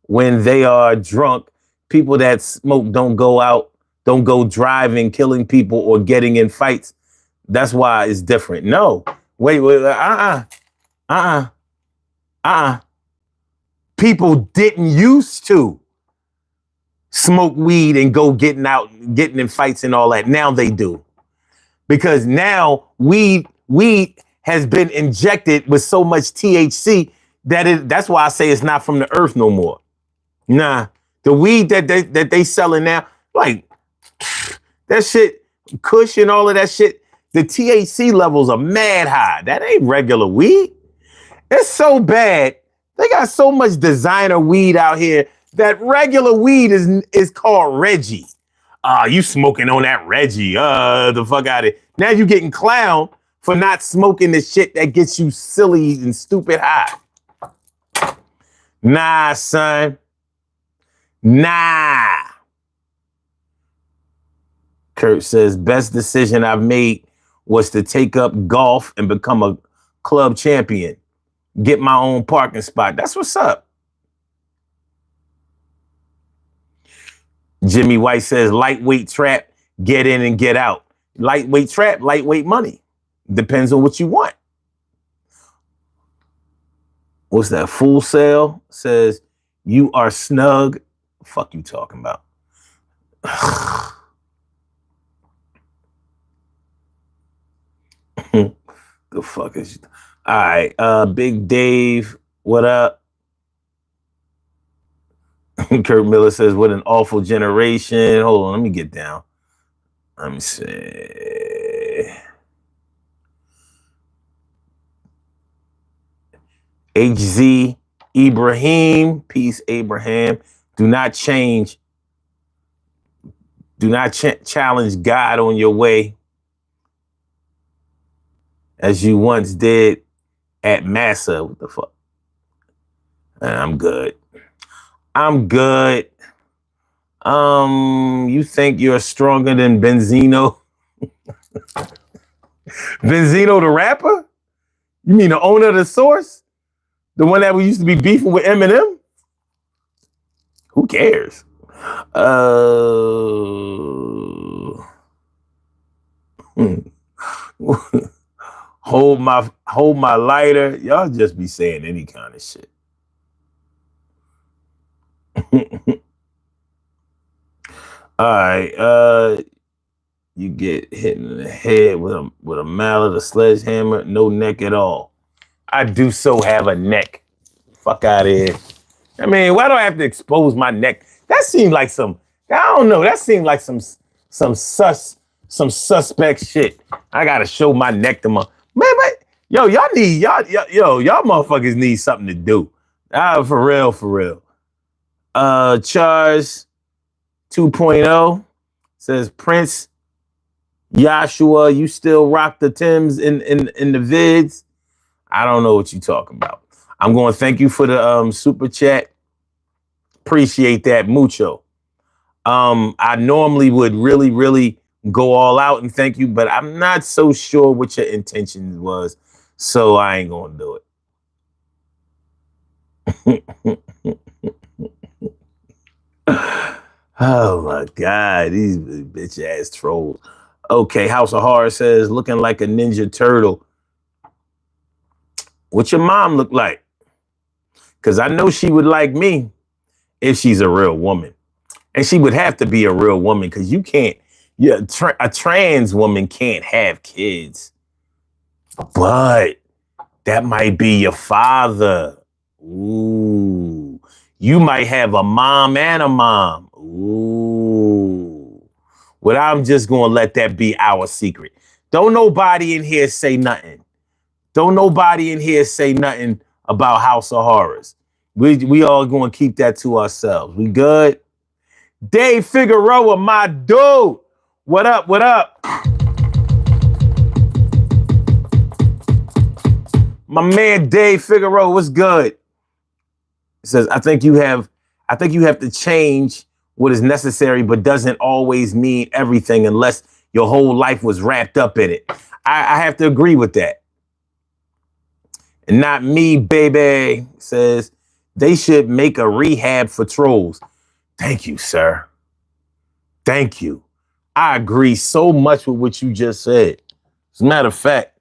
when they are drunk. People that smoke don't go out, don't go driving, killing people or getting in fights. That's why it's different. No, wait, People didn't used to smoke weed and go getting in fights and all that. Now they do. Because now weed has been injected with so much THC that's why I say it's not from the earth no more. Nah, the weed that they selling now, like that shit, Kush and all of that shit, the THC levels are mad high. That ain't regular weed. It's so bad. They got so much designer weed out here that regular weed is called Reggie. You smoking on that Reggie. The fuck out of it. Now you getting clowned for not smoking the shit that gets you silly and stupid high. Nah, son. Nah. Kurt says, best decision I've made was to take up golf and become a club champion. Get my own parking spot. That's what's up. Jimmy White says, lightweight trap, get in and get out. Lightweight trap, lightweight money. Depends on what you want. What's that? Full Sail says, you are snug. Fuck you talking about? The fuck is... All right, Big Dave, what up? Kurt Miller says, what an awful generation. Hold on, let me get down. Let me see. HZ Ibrahim, peace, Abraham. Do not change. Do not challenge God on your way as you once did at Massa. What the fuck? I'm good. You think you're stronger than Benzino? Benzino the rapper? You mean the owner of the Source? The one that we used to be beefing with Eminem? Who cares? Hold my lighter. Y'all just be saying any kind of shit. All right. You get hit in the head with a mallet, a sledgehammer, no neck at all. I do so have a neck. Fuck out of here. I mean, why do I have to expose my neck? That seemed like I don't know. That seemed like some suspect shit. I gotta show my neck to my man. Y'all motherfuckers need something to do. For real. Charles 2.0 says Prince Joshua, you still rock the Timbs in the vids. I don't know what you talking about. I'm going to thank you for the super chat. Appreciate that mucho. I normally would really go all out and thank you, but I'm not so sure what your intention was, so I ain't gonna do it. Oh my God, these bitch ass trolls. Okay, House of Horror says, looking like a Ninja Turtle. What your mom look like? Because I know she would like me if she's a real woman. And she would have to be a real woman because you can't, a trans woman can't have kids. But that might be your father. Ooh. You might have a mom and a mom. Ooh. Well, I'm just going to let that be our secret. Don't nobody in here say nothing. Don't nobody in here say nothing about House of Horrors. We all going to keep that to ourselves. We good? Dave Figueroa, my dude. What up? My man Dave Figueroa, what's good? He says, I think you have to change what is necessary, but doesn't always mean everything unless your whole life was wrapped up in it. I have to agree with that. And not me, baby, says they should make a rehab for trolls. Thank you, sir. Thank you. I agree so much with what you just said. As a matter of fact,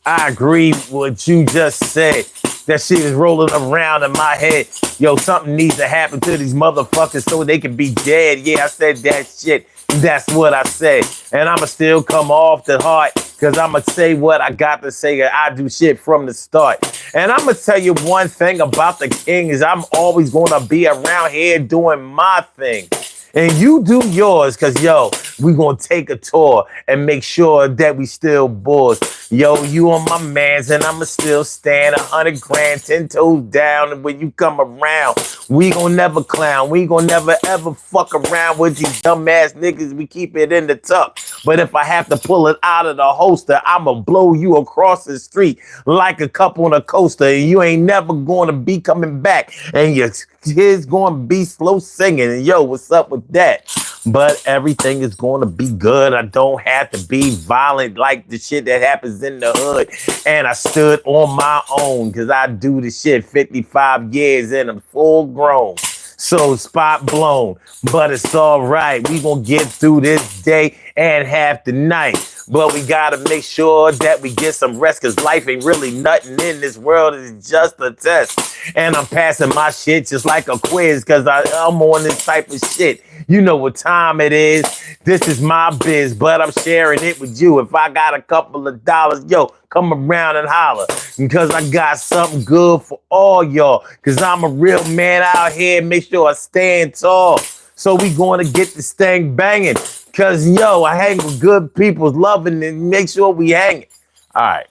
I agree with what you just said. That shit is rolling around in my head. Yo, something needs to happen to these motherfuckers so they can be dead. Yeah, I said that shit. That's what I said. And I'ma still come off the heart because I'ma say what I got to say. I do shit from the start. And I'ma tell you one thing about the king is I'm always gonna be around here doing my thing. And you do yours, because, yo, we going to take a tour and make sure that we still boys. Yo, you on my mans, and I'ma still stand 100 grand, 10 toes down. And when you come around, we going to never clown. We going to never, ever fuck around with these dumbass niggas. We keep it in the tuck. But if I have to pull it out of the holster, I'ma blow you across the street like a cup on a coaster. And you ain't never going to be coming back. And your kids going to be slow singing. And yo, what's up with that? But everything is going to be good. I don't have to be violent like the shit that happens in the hood. And I stood on my own because I do the shit 55 years and I'm full grown. So spot blown, but it's all right. We gonna get through this day and half the night. But we gotta make sure that we get some rest, cause life ain't really nothing in this world. It's just a test. And I'm passing my shit just like a quiz, cause I'm on this type of shit. You know what time it is. This is my biz, but I'm sharing it with you. If I got a couple of dollars, yo, come around and holler. Because I got something good for all y'all. Because I'm a real man out here. Make sure I stand tall. So we going to get this thing banging. Because, yo, I hang with good people, loving and make sure we hang it. All right.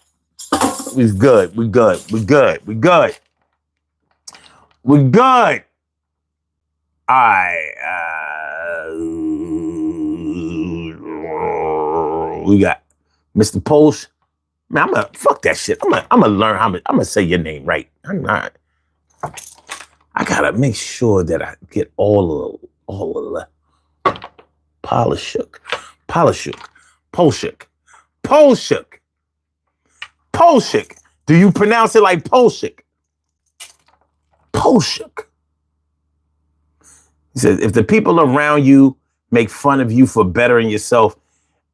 We good. We good. We good. We good. We good. All right. We got Mr. Post. Man, I'm gonna fuck that shit. I'm gonna learn I'm gonna say your name right. I gotta make sure that I get all of the Polshuk. Do you pronounce it like Polshuk? Oh, shook. He says, if the people around you make fun of you for bettering yourself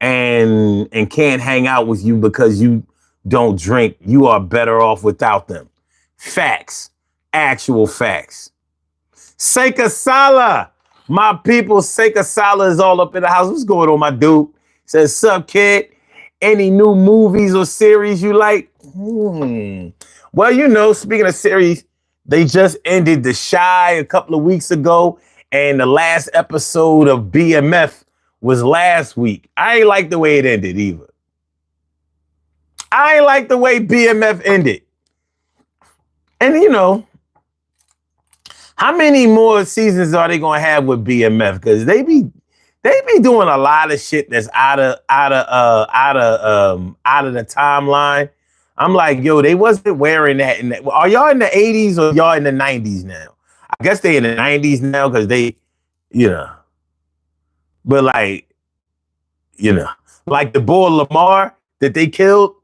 and can't hang out with you because you don't drink, you are better off without them. Facts. Actual facts. Seika Sala. My people, Seika Sala is all up in the house. What's going on, my dude? Says, sup, kid? Any new movies or series you like? Well, you know, speaking of series, they just ended The Shy a couple of weeks ago, and the last episode of BMF was last week. I ain't like the way it ended either. I ain't like the way BMF ended. And, you know, how many more seasons are they gonna have with BMF? Because they be doing a lot of shit that's out of the timeline. I'm like, yo, they wasn't wearing that. Are y'all in the 80s or y'all in the 90s now? I guess they in the 90s now because they, you know. But like, you know, like the boy Lamar that they killed,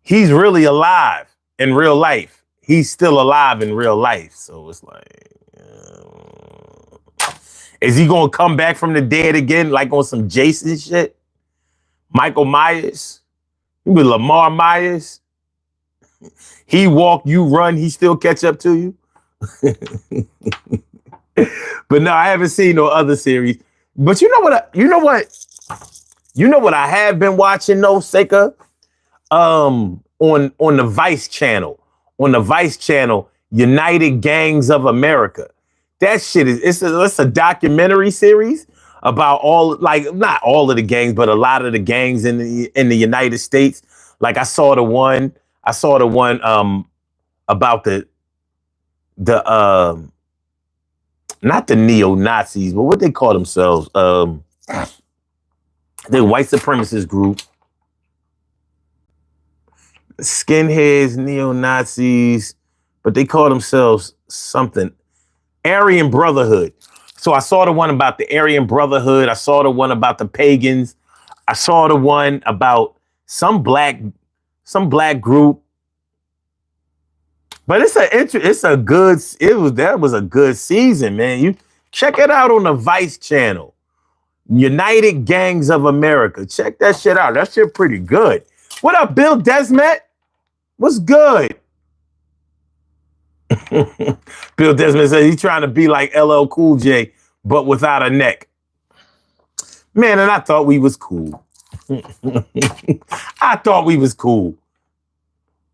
he's really alive in real life. He's still alive in real life. So it's like, is he going to come back from the dead again, like on some Jason shit? Michael Myers? With Lamar Myers? He walk, you run, he still catch up to you? But no, I haven't seen no other series. But you know what I have been watching though, Seika? On the Vice channel. On the Vice channel, United Gangs of America. That shit it's a documentary series about all, like, not all of the gangs, but a lot of the gangs in the United States. Like I saw the one about the not the neo-Nazis, but what they call themselves, the white supremacist group. Skinheads, neo-Nazis, but they call themselves something. Aryan Brotherhood. So I saw the one about the Aryan Brotherhood. I saw the one about the pagans. I saw the one about some black group. But that was a good season, man. You check it out on the Vice channel. United Gangs of America. Check that shit out. That shit pretty good. What up, Bill Desmet? What's good? Bill Desmet says he's trying to be like LL Cool J, but without a neck. Man, and I thought we was cool. I thought we was cool.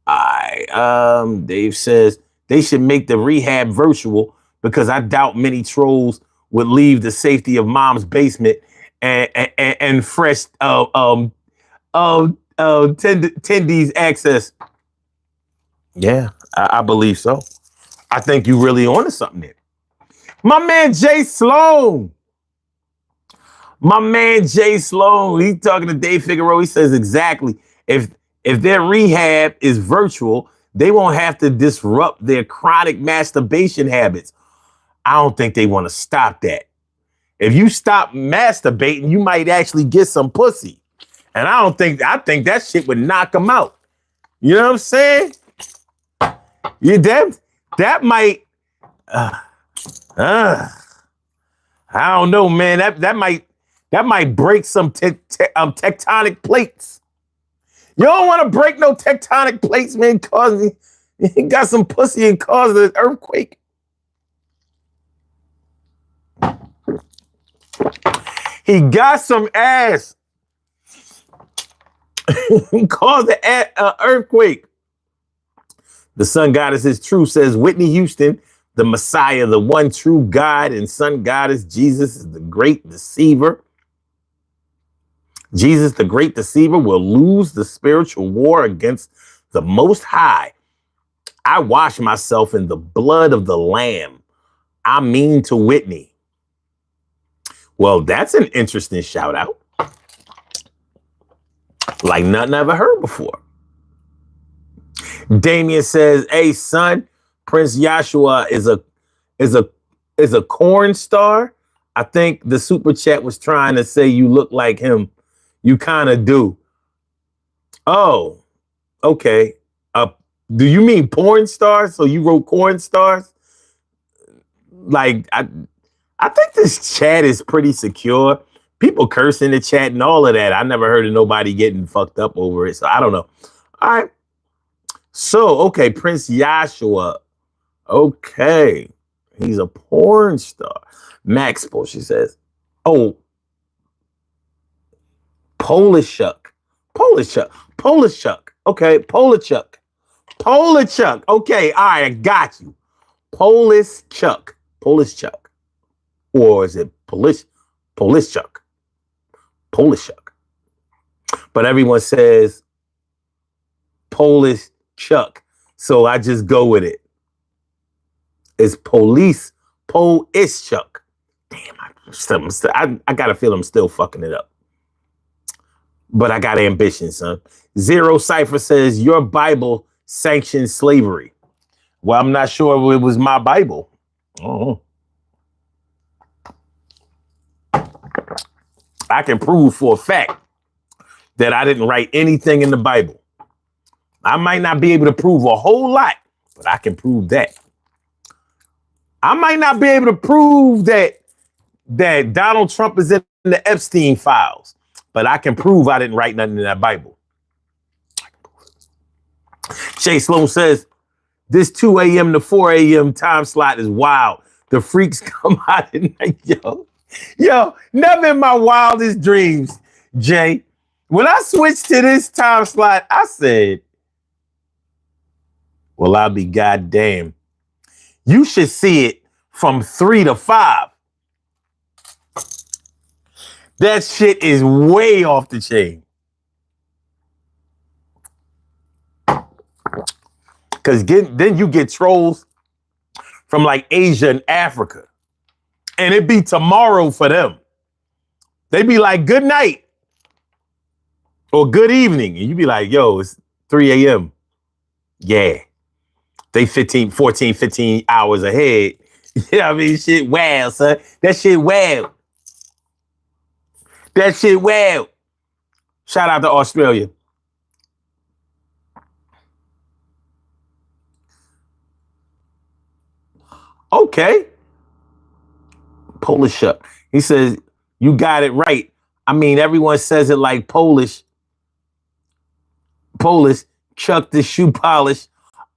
Dave says they should make the rehab virtual because I doubt many trolls would leave the safety of mom's basement and fresh attendees access. Yeah, I believe so. I think you really onto something there. My man Jay Sloan. He's talking to Dave Figueroa. He says exactly. If their rehab is virtual, they won't have to disrupt their chronic masturbation habits. I don't think they want to stop that. If you stop masturbating, you might actually get some pussy. And I think that shit would knock them out. You know what I'm saying? Yeah, that might, I don't know, man. That might break some tectonic plates. You don't want to break no tectonic plates, man, cause he got some pussy and caused an earthquake. He got some ass. He caused an earthquake. The sun goddess is true, says Whitney Houston. The Messiah, the one true God and sun goddess, Jesus is the great deceiver. Jesus, the great deceiver, will lose the spiritual war against the Most High. I wash myself in the blood of the Lamb. I mean to Whitney. Well, that's an interesting shout out. Like nothing I ever heard before. Damien says, hey, son, Prince Joshua is a corn star. I think the super chat was trying to say you look like him. You kind of do. Oh, okay. Do you mean porn stars? So you wrote corn stars? Like, I think this chat is pretty secure. People curse in the chat and all of that. I never heard of nobody getting fucked up over it. So I don't know. All right. So, okay, Prince Joshua. Okay. He's a porn star. Maxpo, she says. Oh, Polish Chuck. Polish Chuck. Polish Chuck. Okay, Polish Chuck. Polish Chuck. Okay, all right, I got you. Polish Chuck. Polish Chuck. Or is it Polish? Polish Chuck. Polish Chuck. But everyone says Polish Chuck. So I just go with it. It's Polish Chuck. Damn, I got a feel I'm still fucking it up. But I got ambition, son. Zero Cipher says your Bible sanctions slavery. Well, I'm not sure if it was my Bible. Oh. I can prove for a fact that I didn't write anything in the Bible. I might not be able to prove a whole lot, but I can prove that. I might not be able to prove that Donald Trump is in the Epstein files, but I can prove I didn't write nothing in that Bible. Jay Sloan says, this 2 a.m. to 4 a.m. time slot is wild. The freaks come out at night, yo, never in my wildest dreams, Jay. When I switched to this time slot, I said, well, I'll be goddamn. You should see it from 3 to 5. That shit is way off the chain. Because then you get trolls from like Asia and Africa. And it be tomorrow for them. They be like, good night. Or good evening. And you be like, yo, it's 3 a.m. Yeah. They 15 hours ahead. You know what I mean? Shit wild, son. That shit wild. That shit wild. Shout out to Australia. Okay. Polish Chuck. He says, you got it right. I mean, everyone says it like Polish. Chuck the shoe polish.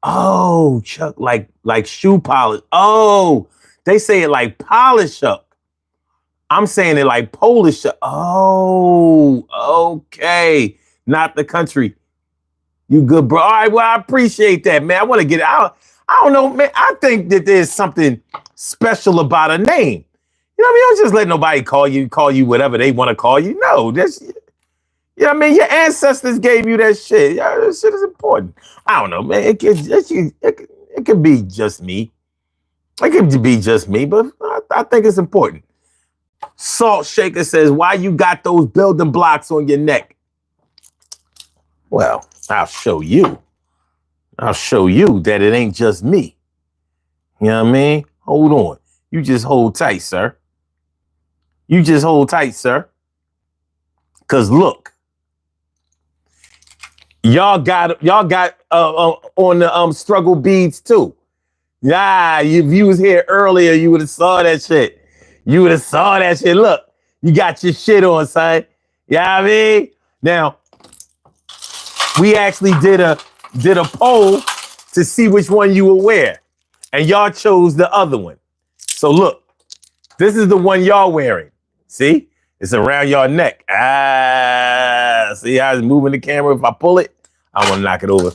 Oh, Chuck, like shoe polish. Oh, they say it like polish Chuck. I'm saying it like Polish Chuck. Oh, okay. Not the country. You good, bro. All right, well, I appreciate that, man. I want to get it out. I don't know, man. I think that there's something special about a name. You know what I mean? Don't just let nobody call you whatever they want to call you. No, that's, you know what I mean? Your ancestors gave you that shit. Yeah, that shit is important. I don't know, man. It could be just me. It could be just me, but I think it's important. Salt Shaker says, why you got those building blocks on your neck? Well, I'll show you. I'll show you that it ain't just me. You know what I mean? Hold on. You just hold tight, sir. You just hold tight, sir. Because look, y'all got on the struggle beads too. Nah, if you was here earlier, you would have saw that shit. You would have saw that shit. Look, you got your shit on, son. You know what I mean? Now, we actually did a poll to see which one you would wear. And y'all chose the other one. So look, this is the one y'all wearing. See? It's around your neck. See how it's moving the camera? If I pull it, I want to knock it over.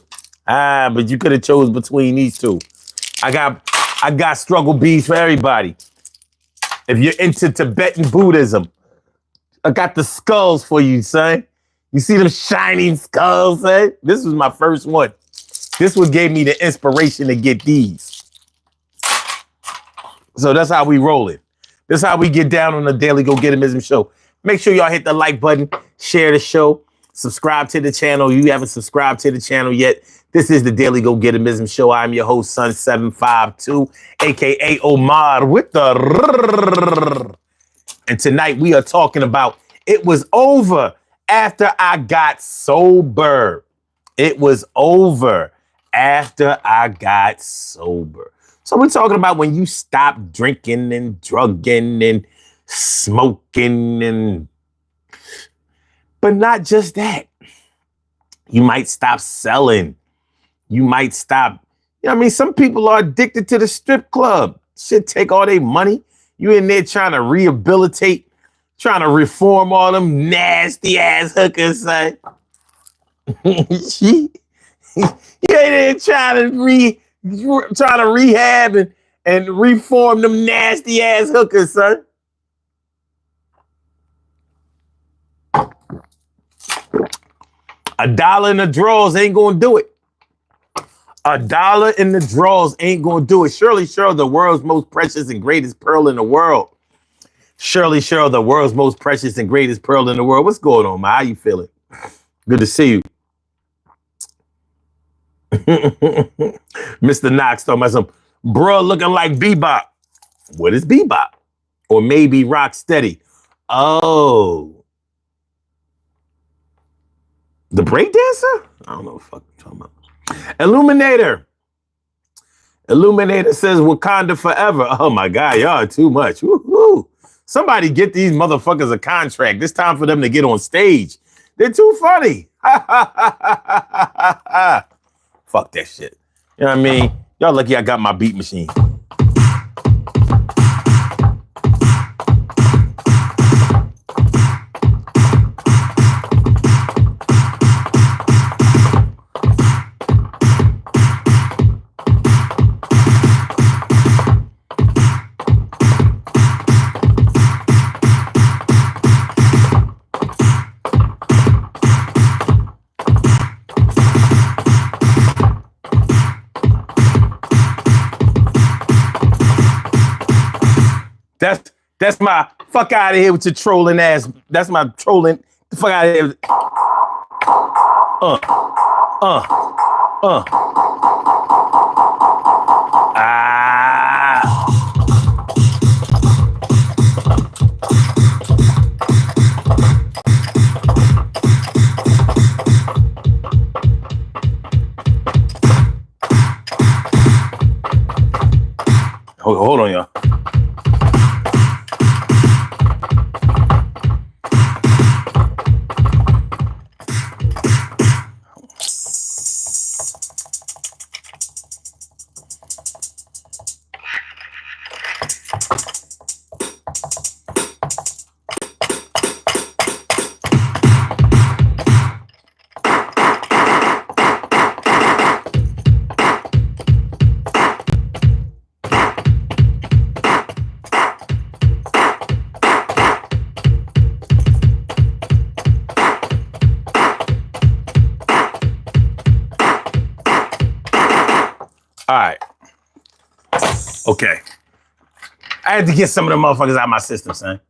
But you could have chose between these two. I got struggle beads for everybody. If you're into Tibetan Buddhism, I got the skulls for you, son. You see them shining skulls, son? This was my first one. This one gave me the inspiration to get these. So that's how we roll it. That's how we get down on the Daily Go Getimism show. Make sure y'all hit the like button, share the show, subscribe to the channel. You haven't subscribed to the channel yet. This is the Daily Go Getimism show. I'm your host, Sun752, aka Omar with the. And tonight we are talking about it was over after I got sober. It was over after I got sober. So we're talking about when you stop drinking and drugging and smoking but not just that. You might stop selling. You might stop. You know what I mean? Some people are addicted to the strip club. Shit, take all their money. You in there trying to rehabilitate, trying to reform all them nasty ass hookers, son. You ain't there trying to rehab and reform them nasty ass hookers, son. $1 in the drawers ain't gonna do it. $1 in the drawers ain't gonna do it. Shirley Cheryl, the world's most precious and greatest pearl in the world. Shirley Cheryl, the world's most precious and greatest pearl in the world. What's going on, man? How you feeling? Good to see you. Mr. Knox talking about some bruh looking like Bebop. What is Bebop? Or maybe Rock Steady. Oh. The breakdancer? I don't know what the fuck I'm talking about. Illuminator. Illuminator says Wakanda forever. Oh my God, y'all are too much. Woo-hoo. Somebody get these motherfuckers a contract. It's time for them to get on stage. They're too funny. Fuck that shit. You know what I mean? Y'all lucky I got my beat machine. That's my fuck out of here with your trolling ass. That's my trolling. The fuck out of here. Hold on, y'all. All right. Okay. I had to get some of the motherfuckers out of my system, son.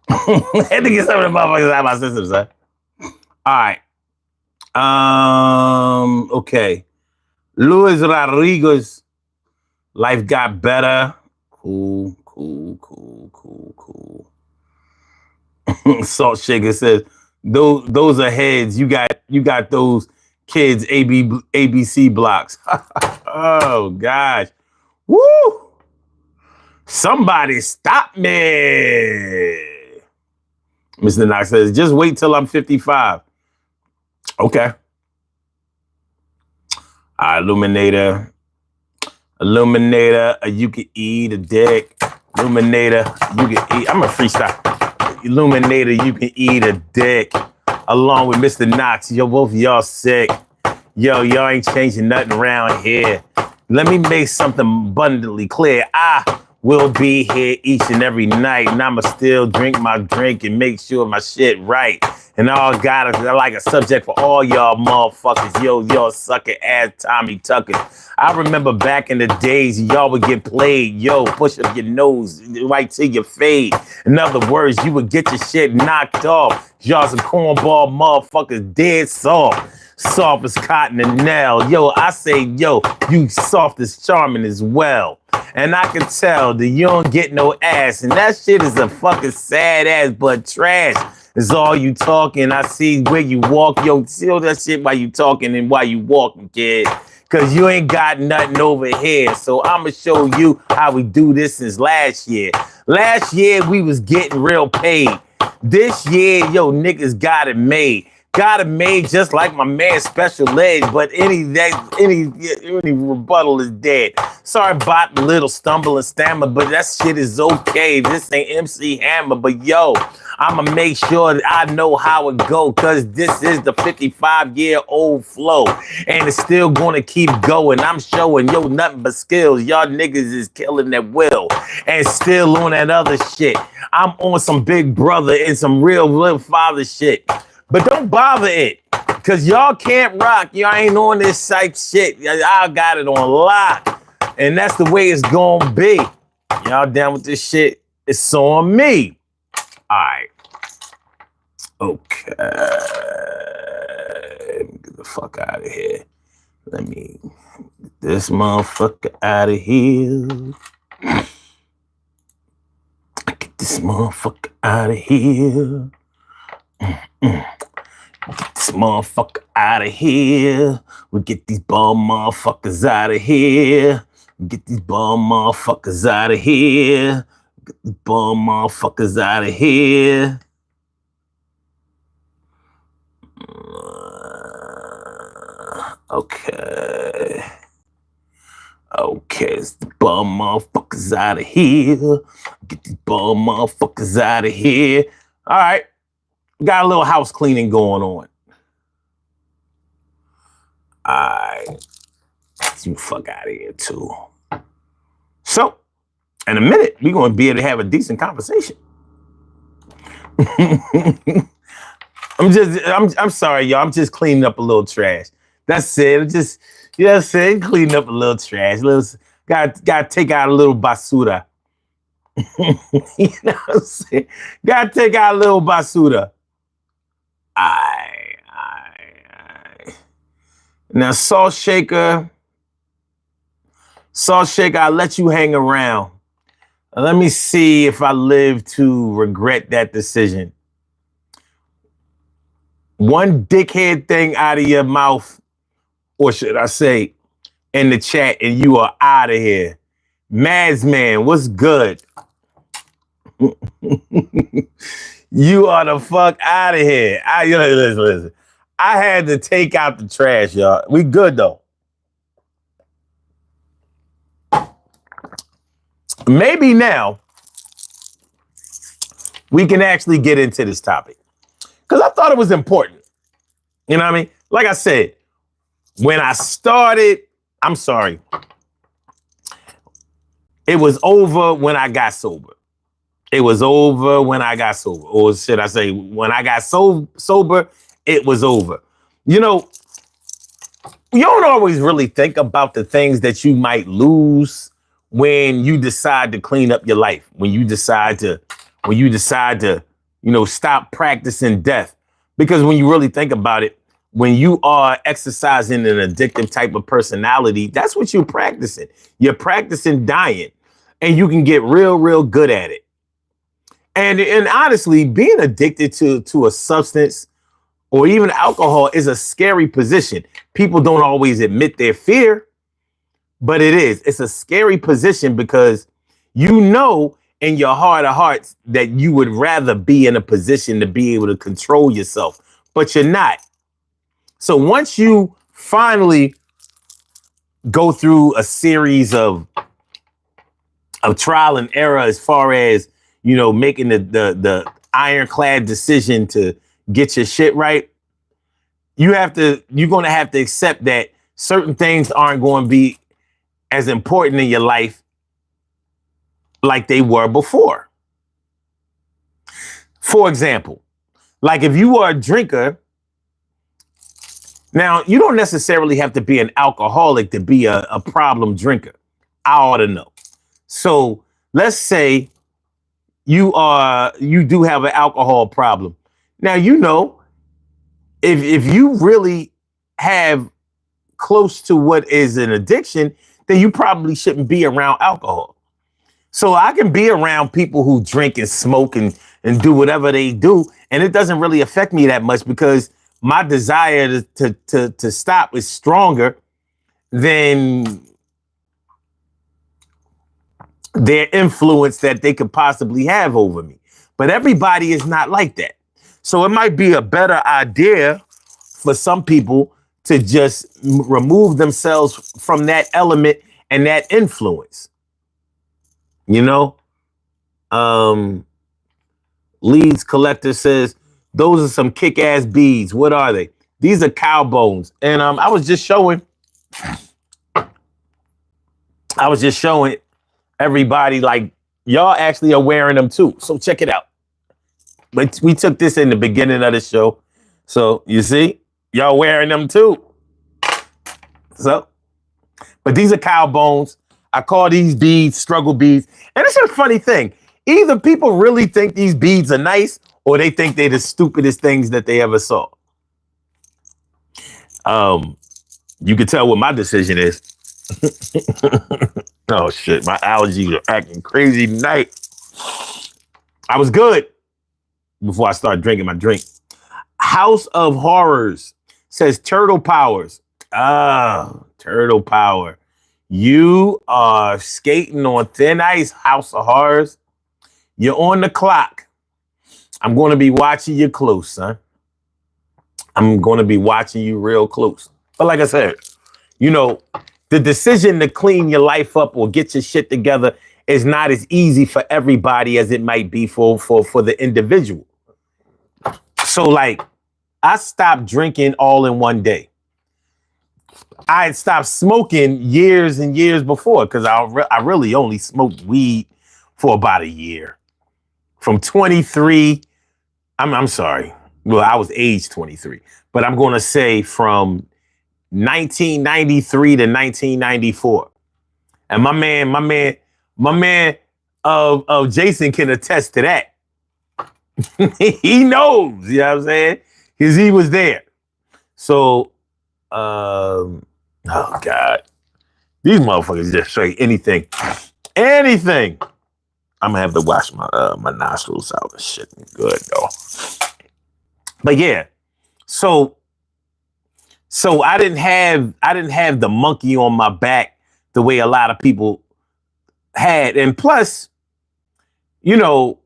I had to get some of the motherfuckers out of my system, son. All right. Okay. Luis Rodriguez, life got better. Cool. Salt Shaker says, those are heads. You got those kids ABC blocks. Oh gosh. Woo! Somebody stop me. Mr. Knox says, just wait till I'm 55. Okay. Illuminator, you can eat a dick. Illuminator, you can eat. I'm a freestyle. Illuminator, you can eat a dick. Along with Mr. Knox, yo, both of y'all sick. Yo, y'all ain't changing nothing around here. Let me make something abundantly clear. I will be here each and every night, and I'ma still drink my drink and make sure my shit right. And all got it, like a subject for all y'all motherfuckers. Yo, y'all sucking ass Tommy Tucker. I remember back in the days, y'all would get played. Yo, push up your nose right to your fade. In other words, you would get your shit knocked off. Y'all some cornball motherfuckers dead soft. Soft as cotton and nail. Yo, I say, yo, you soft as charming as well. And I can tell that you don't get no ass. And that shit is a fucking sad ass, but trash is all you talking. I see where you walk. Yo, see all that shit while you talking and while you walking, kid. Cause you ain't got nothing over here. So I'ma show you how we do this since last year. Last year we was getting real paid. This year, yo, niggas got it made. Got it made just like my man Special Ed, but any rebuttal is dead. Sorry about the little stumble and stammer, but that shit is okay. This ain't MC Hammer, but yo, I'ma make sure that I know how it go, cause this is the 55-year-old flow, and it's still gonna keep going. I'm showing yo nothing but skills. Y'all niggas is killing that will, and still on that other shit. I'm on some Big Brother and some real father shit. But don't bother it, cause y'all can't rock. Y'all ain't on this psych shit. I got it on lock, and that's the way it's gonna be. Y'all down with this shit? It's on me. All right. Okay. Let me get the fuck out of here. Let me get this motherfucker out of here. Get this motherfucker out of here. Get this motherfucker out of here. We get these bum motherfuckers out of here. Get these bum motherfuckers out of here. Get these bum motherfuckers out of here. Okay. Okay, it's the bum motherfuckers out of here. Get these bum motherfuckers out of here. All right. Got a little house cleaning going on. All right. Let's get the fuck out of here, too. So, in a minute, we're going to be able to have a decent conversation. I'm sorry, y'all. I'm just cleaning up a little trash. That's it. I'm just, you know what I'm saying? Cleaning up a little trash. Gotta take out a little basura. You know what I'm saying? Gotta take out a little basura. Aye. Now, Salt Shaker, I'll let you hang around. Let me see if I live to regret that decision. One dickhead thing out of your mouth, or should I say, in the chat, and you are out of here. Madsman, what's good? You are the fuck out of here. Listen. I had to take out the trash, y'all. We good, though. Maybe now we can actually get into this topic, because I thought it was important. You know what I mean? Like I said, when I started, I'm sorry, it was over when I got sober. It was over when I got sober. Or should I say, when I got sober, it was over. You know, you don't always really think about the things that you might lose when you decide to clean up your life. When you decide to, you know, stop practicing death. Because when you really think about it, when you are exercising an addictive type of personality, that's what you're practicing. You're practicing dying, and you can get real good at it. And honestly, being addicted to a substance or even alcohol is a scary position. People don't always admit their fear, but it is. It's a scary position because you know in your heart of hearts that you would rather be in a position to be able to control yourself, but you're not. So once you finally go through a series of trial and error as far as, you know, making the ironclad decision to get your shit right, you're going to have to accept that certain things aren't going to be as important in your life like they were before. For example, like if you are a drinker, now you don't necessarily have to be an alcoholic to be a problem drinker. I ought to know. So let's say you do have an alcohol problem. Now, you know, if you really have close to what is an addiction, then you probably shouldn't be around alcohol. So I can be around people who drink and smoke and do whatever they do, and it doesn't really affect me that much because my desire to stop is stronger than their influence that they could possibly have over me. But everybody is not like that. So it might be a better idea for some people to just remove themselves from that element and that influence. You know? Leads Collector says, those are some kick-ass beads. What are they? These are cow bones. And I was just showing everybody, like, y'all actually are wearing them too. So check it out. But we took this in the beginning of the show. So you see, y'all wearing them too. So, but these are cow bones. I call these beads struggle beads. And it's a funny thing. Either people really think these beads are nice or they think they're the stupidest things that they ever saw. You can tell what my decision is. Oh shit, my allergies are acting crazy tonight. I was good before I started drinking my drink. House of Horrors says turtle powers. Turtle power. You are skating on thin ice, House of Horrors. You're on the clock. I'm going to be watching you close, son. I'm going to be watching you real close. But like I said, you know, the decision to clean your life up or get your shit together is not as easy for everybody as it might be for the individual. So like, I stopped drinking all in one day. I had stopped smoking years and years before because I really only smoked weed for about a year. From 23, I'm sorry. Well, I was age 23, but I'm going to say from 1993 to 1994. And my man of Jason can attest to that. He knows, you know what I'm saying? Because he was there. So, oh God. These motherfuckers just straight anything. Anything. I'm gonna have to wash my nostrils out and shit. Good though. But yeah, so I didn't have the monkey on my back the way a lot of people had. And plus, you know,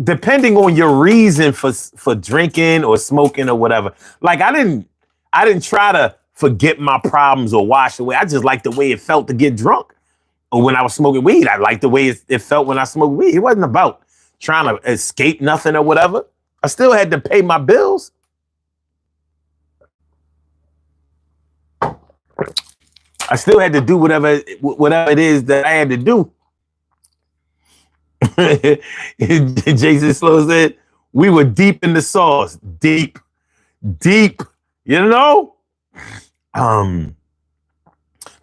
depending on your reason for drinking or smoking or whatever, like I didn't try to forget my problems or wash away. I just liked the way it felt to get drunk. Or when I was smoking weed, I liked the way it felt when I smoked weed. It wasn't about trying to escape nothing or whatever. I still had to pay my bills. I still had to do whatever it is that I had to do. Jason Sloan said, we were deep in the sauce. Deep. You know?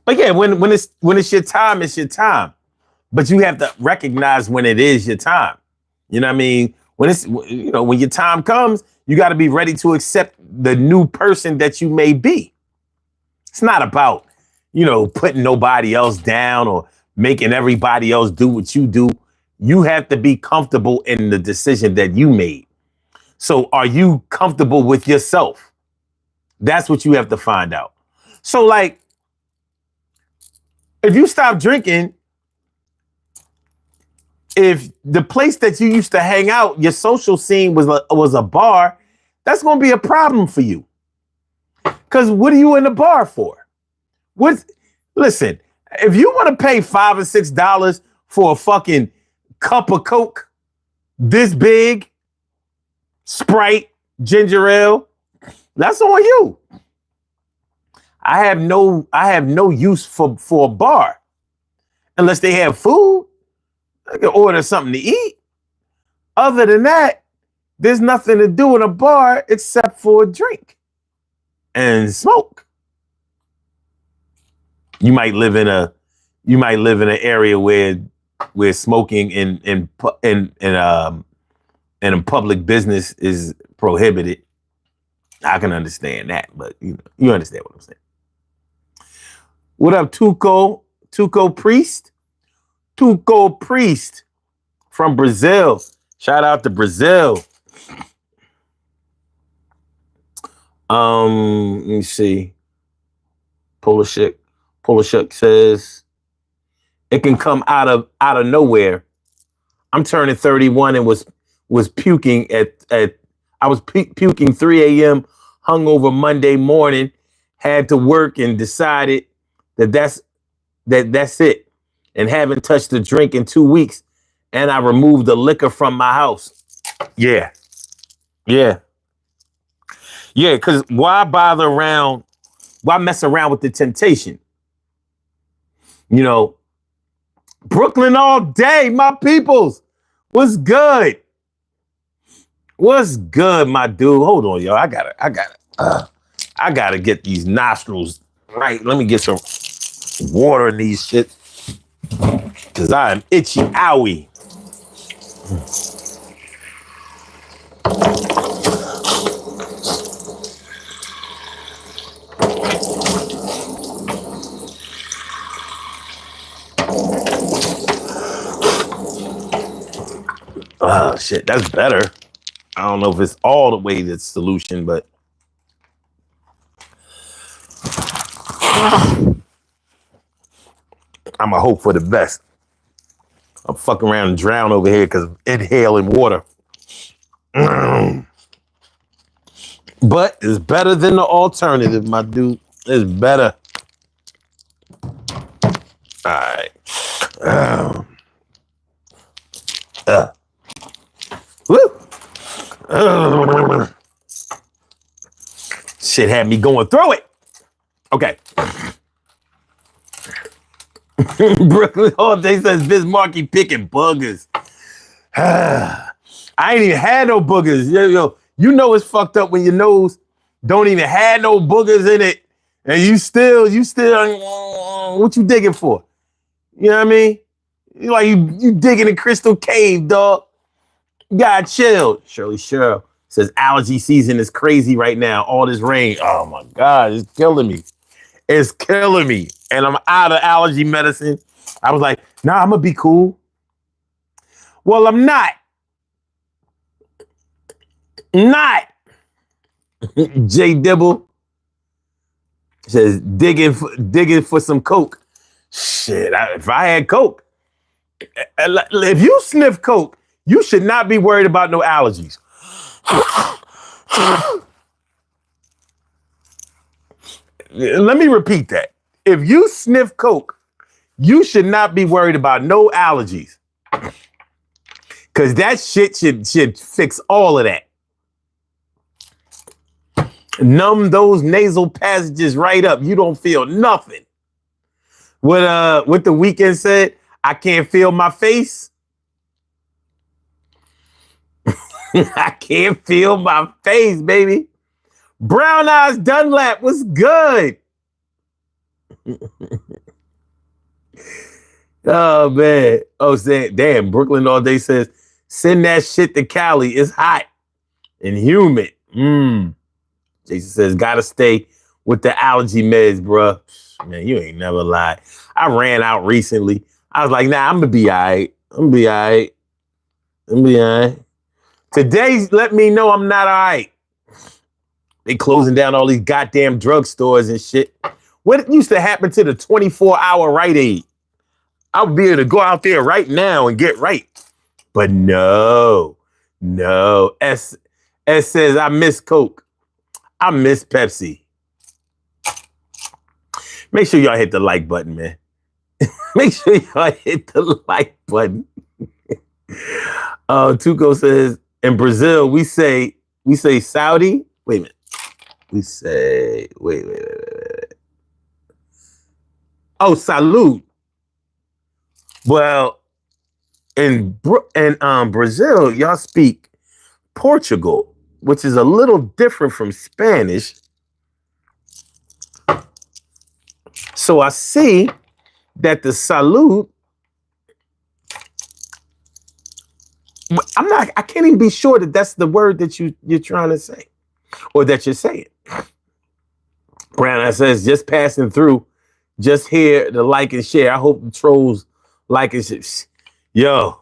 But yeah, when it's your time, it's your time. But you have to recognize when it is your time. You know what I mean? When your time comes, you got to be ready to accept the new person that you may be. It's not about, putting nobody else down or making everybody else do what you do. You have to be comfortable in the decision that you made. So are you comfortable with yourself? That's what you have to find out. So like, if you stop drinking, if the place that you used to hang out, your social scene was a bar, that's going to be a problem for you. Because what are you in the bar for? Listen, if you want to pay $5 or $6 for a fucking cup of Coke this big, Sprite, ginger ale, that's on you. I have no use for a bar unless they have food. I can order something to eat. Other than that, there's nothing to do in a bar except for a drink and smoke. You might live in an area where smoking in public business is prohibited. I can understand that, but you understand what I'm saying. What up, Tuco? Tuco Priest? Tuco Priest from Brazil. Shout out to Brazil. Let me see. Polar Chick. Polishuk says it can come out of nowhere. I'm turning 31 and was puking I was puking 3 a.m. hungover Monday morning. Had to work and decided that's it. And haven't touched a drink in 2 weeks. And I removed the liquor from my house. Yeah. Because why bother around? Why mess around with the temptation? You know, Brooklyn all day, my peoples. What's good? What's good, my dude? Hold on, yo. I gotta get these nostrils right. Let me get some water in these shit. Cause I am itchy owie. Oh shit, that's better. I don't know if it's all the way the solution, but I'ma hope for the best. I'm fucking around and drown over here because inhaling water. But it's better than the alternative, my dude. It's better. All right. Woo. Shit had me going through it. Okay. Brooklyn all day says Bismarcky picking boogers. I ain't even had no boogers. Yo, you know it's fucked up when your nose don't even have no boogers in it, and you still, what you digging for? You know what I mean? You like you digging in Crystal Cave, dog. You gotta chill. Shirley Cheryl says allergy season is crazy right now. All this rain. Oh my God, it's killing me. It's killing me. And I'm out of allergy medicine. I was like, nah, I'm gonna be cool. Well, I'm not. Jay Dibble says digging for some coke. Shit, if I had coke, if you sniff coke, you should not be worried about no allergies. Let me repeat that. If you sniff coke, you should not be worried about no allergies. Because that shit should fix all of that. Numb those nasal passages right up. You don't feel nothing. What the Weeknd said, I can't feel my face. I can't feel my face, baby. Brown Eyes Dunlap, what's good? Oh, man. Oh, damn, Brooklyn all day says, send that shit to Cali. It's hot and humid. Jason says, gotta stay with the allergy meds, bruh. Man, you ain't never lied. I ran out recently. I was like, nah, I'm gonna be all right. Today's let me know I'm not all right. They closing down all these goddamn drugstores and shit. What used to happen to the 24-hour Rite Aid? I would be able to go out there right now and get right. But no. S says, I miss Coke. I miss Pepsi. Make sure y'all hit the like button, man. Make sure y'all hit the like button. Tuco says, in Brazil, we say Saudi. Wait a minute. We say, wait. Oh, salud. Well, in Brazil, y'all speak Portugal, which is a little different from Spanish. So I see that the salud, I can't even be sure that that's the word that you're trying to say or that you're saying. Brown says, just passing through, just here to like and share. I hope the trolls like and share. Yo,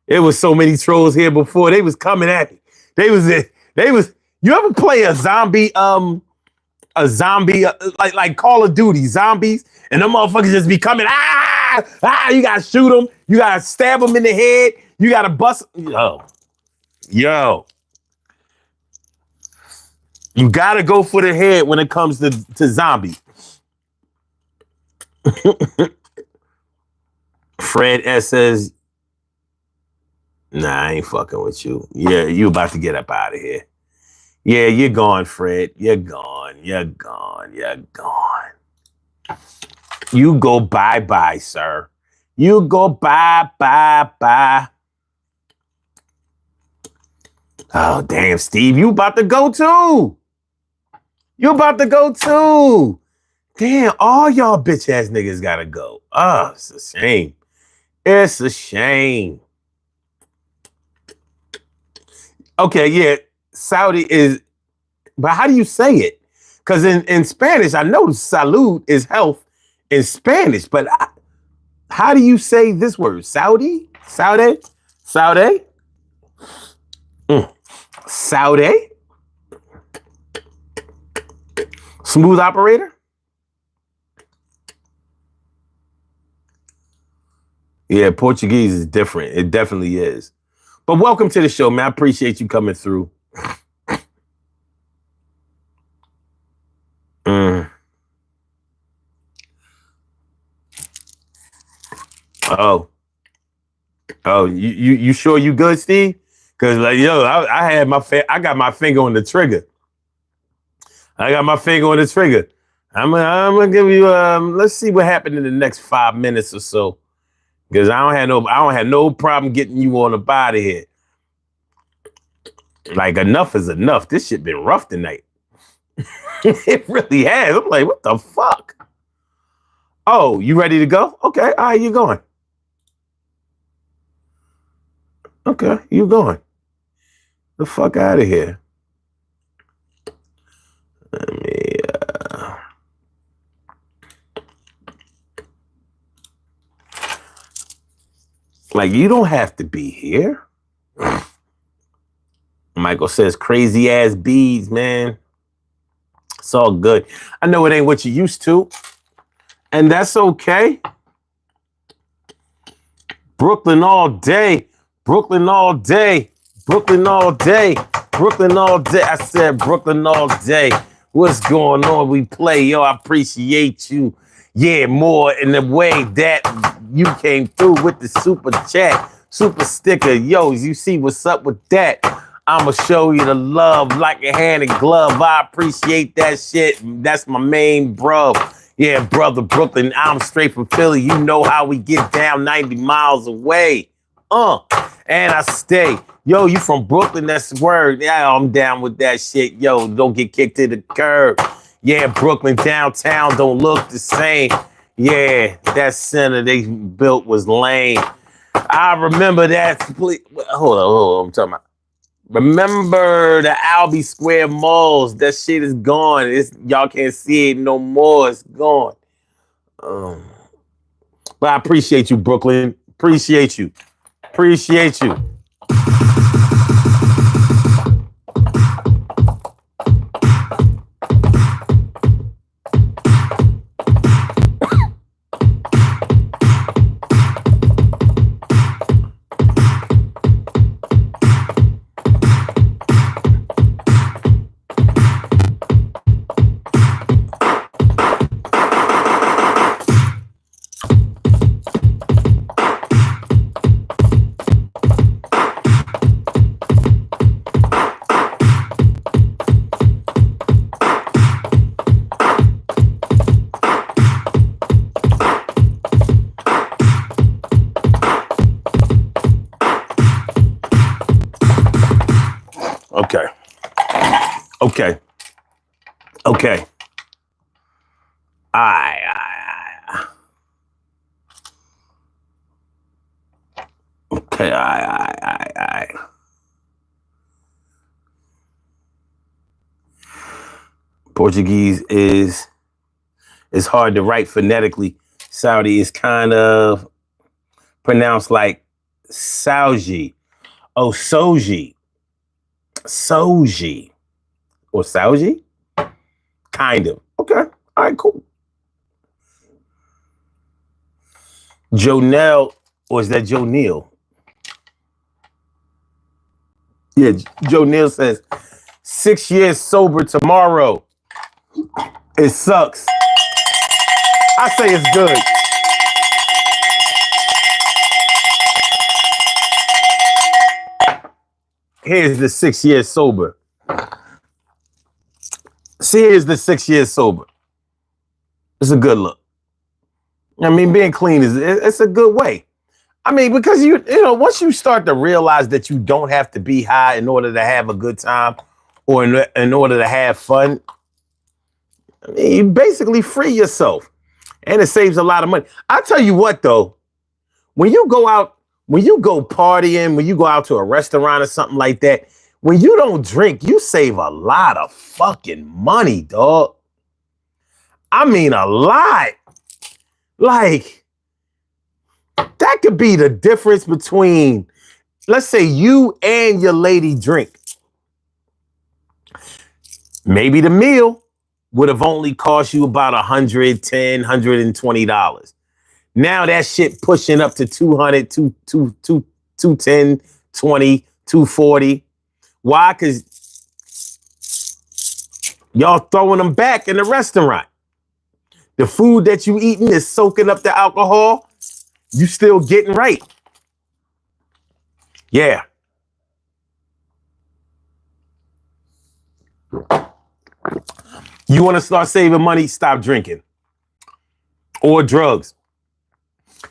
it was so many trolls here before. They was coming at me. They was, you ever play a zombie a zombie, like Call of Duty zombies, and them motherfuckers just be coming. You gotta shoot them. You gotta stab them in the head. You gotta bust. Yo. You gotta go for the head when it comes to zombies. Fred S says, nah, I ain't fucking with you. Yeah, you about to get up out of here. Yeah, you're gone, Fred. You're gone. You're gone. You're gone. You go bye-bye, sir. You go bye-bye-bye. Oh, damn, Steve, you about to go too. You about to go too. Damn, all y'all bitch-ass niggas gotta go. Oh, it's a shame. It's a shame. Okay, yeah, Saudi is, but how do you say it? Because in Spanish, I know salud is health in Spanish, but how do you say this word? Saudi? Saudi? Saudi? Saudi? Smooth operator? Yeah, Portuguese is different. It definitely is. But welcome to the show, man. I appreciate you coming through. Oh, you sure you good, Steve? Cause like I had I got my finger on the trigger. I got my finger on the trigger. I'm gonna give you let's see what happened in the next 5 minutes or so. Cause I don't have no problem getting you on up out of here. Like enough is enough. This shit been rough tonight. It really has. I'm like, what the fuck? Oh, you ready to go? Okay, all right, you going. Okay, you going. The fuck out of here. Let me, like, you don't have to be here. Michael says, crazy ass beads, man. It's all good. I know it ain't what you used to, and that's okay. Brooklyn all day. Brooklyn all day. Brooklyn all day. Brooklyn all day. I said Brooklyn all day. What's going on? We play. Yo, I appreciate you. Yeah, more in the way that you came through with the super chat, super sticker. Yo, you see what's up with that? I'ma show you the love like a hand in glove. I appreciate that shit. That's my main bro. Yeah, brother Brooklyn. I'm straight from Philly. You know how we get down 90 miles away. And I stay. Yo, you from Brooklyn? That's the word. Yeah, I'm down with that shit. Yo, don't get kicked to the curb. Yeah, Brooklyn downtown don't look the same. Yeah, that center they built was lame. I remember that. Hold on. I'm talking about. Remember the Albee Square malls? That shit is gone. Y'all can't see it no more. It's gone. But I appreciate you, Brooklyn. Appreciate you. Appreciate you. Okay. Okay. Portuguese is hard to write phonetically. Saudi is kind of pronounced like Sauji. Oh, Soji. Soji. Or Sauji? Kind of. Okay. All right, cool. Jonelle, or is that Joe Neal? Yeah, Joe Neal says 6 years sober tomorrow. It sucks. I say it's good. Here's the 6 years sober. See, here's the 6 years sober. It's a good look. I mean, being clean it's a good way. I mean, because you know, once you start to realize that you don't have to be high in order to have a good time or in order to have fun, I mean, you basically free yourself. And it saves a lot of money. I tell you what, though, when you go out, when you go partying, when you go out to a restaurant or something like that, when you don't drink, you save a lot of fucking money, dog. I mean, a lot. Like, that could be the difference between, let's say you and your lady drink. Maybe the meal would have only cost you about $110, $120. Now that shit pushing up to 200, 210, 20, 240. Why? Because y'all throwing them back in the restaurant. The food that you eating is soaking up the alcohol. You still getting right. Yeah. You want to start saving money? Stop drinking or drugs.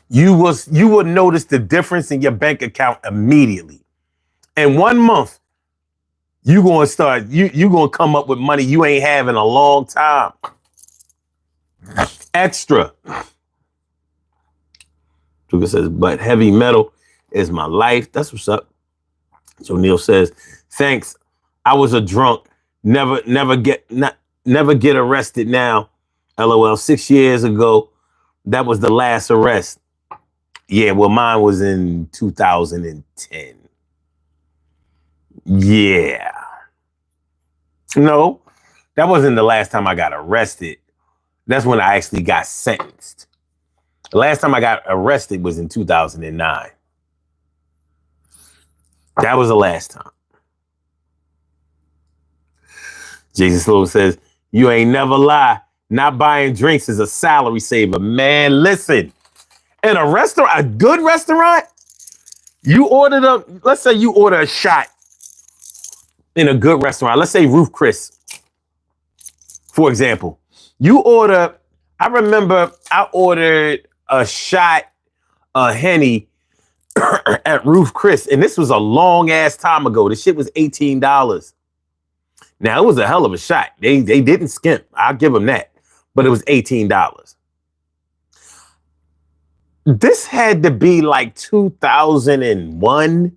You will notice the difference in your bank account immediately. In 1 month, you gonna come up with money you ain't have in a long time. Extra. Tuka says, but heavy metal is my life. That's what's up. So Neil says, thanks. I was a drunk. Never get arrested now. LOL. 6 years ago, that was the last arrest. Yeah, well, mine was in 2010. Yeah. No, that wasn't the last time I got arrested. That's when I actually got sentenced. The last time I got arrested was in 2009. That was the last time. Jay Sloan says, you ain't never lie. Not buying drinks is a salary saver. Man, listen. In a restaurant, a good restaurant, let's say you order a shot in a good restaurant. Let's say Roof Chris, for example. I remember I ordered a shot of Henny at Roof Chris, and this was a long ass time ago. The shit was $18. Now, it was a hell of a shot. They didn't skimp. I'll give them that. But it was $18. This had to be like 2001,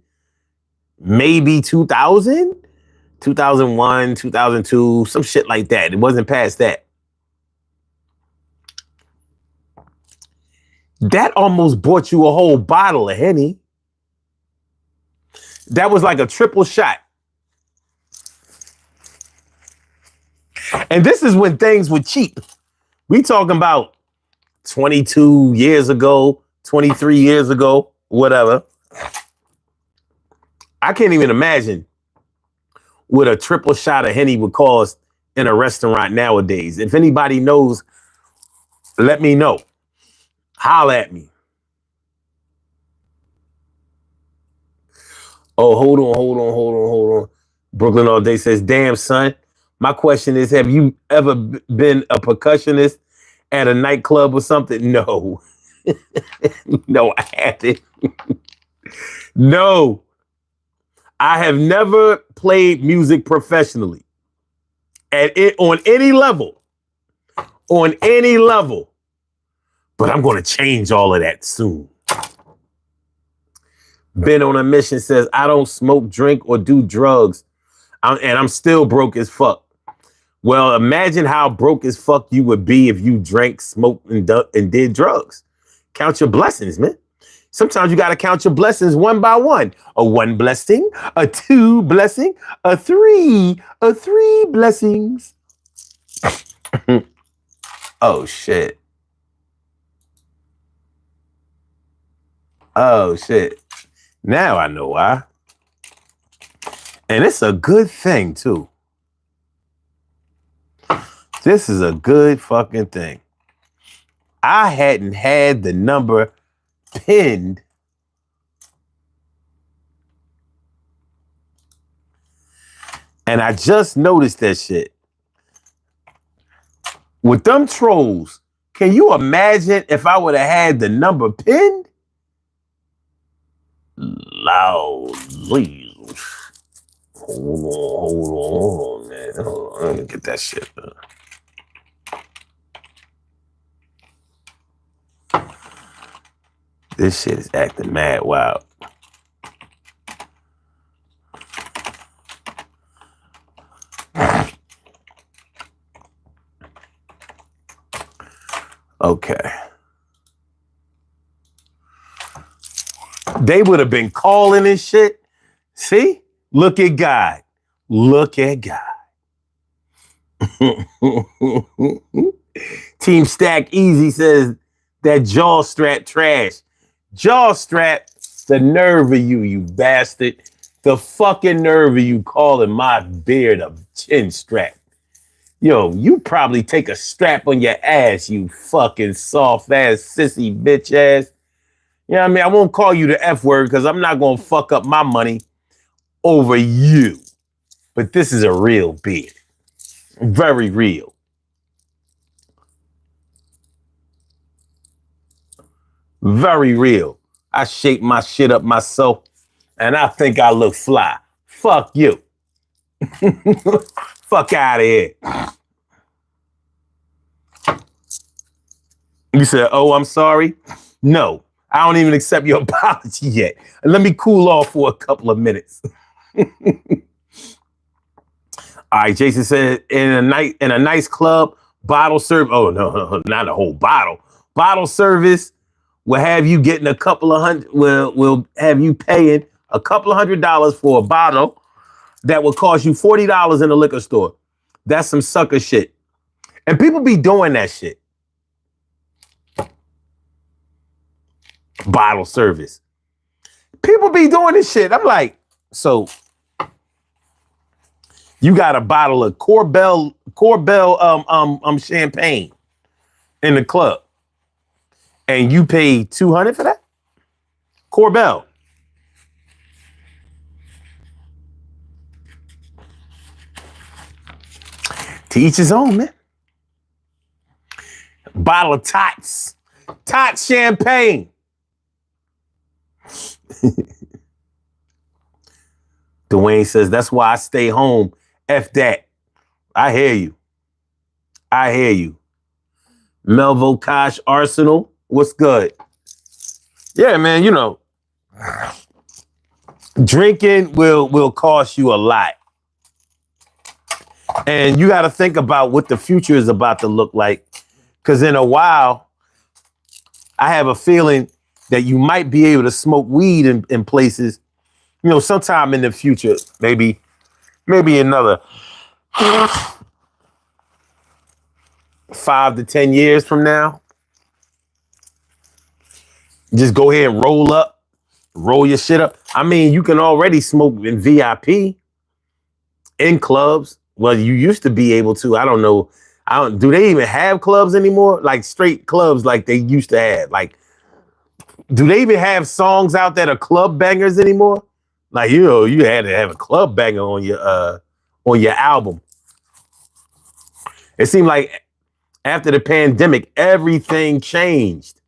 maybe 2000, 2001, 2002, some shit like that. It wasn't past that. That almost bought you a whole bottle of Henny. That was like a triple shot. And this is when things were cheap. We talking about 22 years ago, 23 years ago, whatever. I can't even imagine what a triple shot of Henny would cost in a restaurant nowadays. If anybody knows, let me know. Holla at me. Oh, hold on. Brooklyn All Day says, damn, son. My question is, have you ever been a percussionist at a nightclub or something? No. No, I haven't. No. I have never played music professionally on any level. On any level. But I'm going to change all of that soon. Been on a mission says, I don't smoke, drink, or do drugs. And I'm still broke as fuck. Well, imagine how broke as fuck you would be if you drank, smoked, and did drugs. Count your blessings, man. Sometimes you got to count your blessings one by one. A 1 blessing, a 2 blessing, a 3 blessings. Oh, shit. Oh, shit. Now I know why. And it's a good thing, too. This is a good fucking thing. I hadn't had the number pinned and I just noticed that shit. With them trolls, can you imagine if I would have had the number pinned? Loudly. Hold on, man. Hold on, let me get that shit. This shit is acting mad wild. Okay. They would have been calling and shit. See? Look at God. Look at God. Team Stack Easy says that jaw strap trash. Jaw strap, the nerve of you, you bastard. The fucking nerve of you calling my beard a chin strap. Yo, you probably take a strap on your ass, you fucking soft ass, sissy bitch ass. You know what I mean? I won't call you the F word because I'm not going to fuck up my money over you. But this is a real beard. Very real. Very real. I shape my shit up myself and I think I look fly. Fuck you. Fuck out of here. You said, oh, I'm sorry? No, I don't even accept your apology yet. Let me cool off for a couple of minutes. All right, Jason said, in a nice club, bottle service. Oh, no, not a whole bottle. Bottle service will have you getting a couple of hundred, will have you paying a couple of $100s for a bottle that will cost you $40 in a liquor store. That's some sucker shit. And people be doing that shit. Bottle service. People be doing this shit. I'm like, so you got a bottle of Corbel champagne in the club and you pay $200 for that? Corbel. To each his own, man. Bottle of Tots champagne. Dwayne says, that's why I stay home. F that. I hear you. I hear you. Melvo Kosh Arsenal, what's good? Yeah, man, you know, drinking will cost you a lot. And you got to think about what the future is about to look like. Because in a while, I have a feeling that you might be able to smoke weed in places, you know, sometime in the future, maybe another 5 to 10 years from now. Just go ahead and roll your shit up. I mean, you can already smoke in VIP, in clubs. Well, you used to be able to. I don't know. Do they even have clubs anymore? Like straight clubs like they used to have. Like, do they even have songs out that are club bangers anymore? Like, you know, you had to have a club banger on your album. It seemed like after the pandemic, everything changed.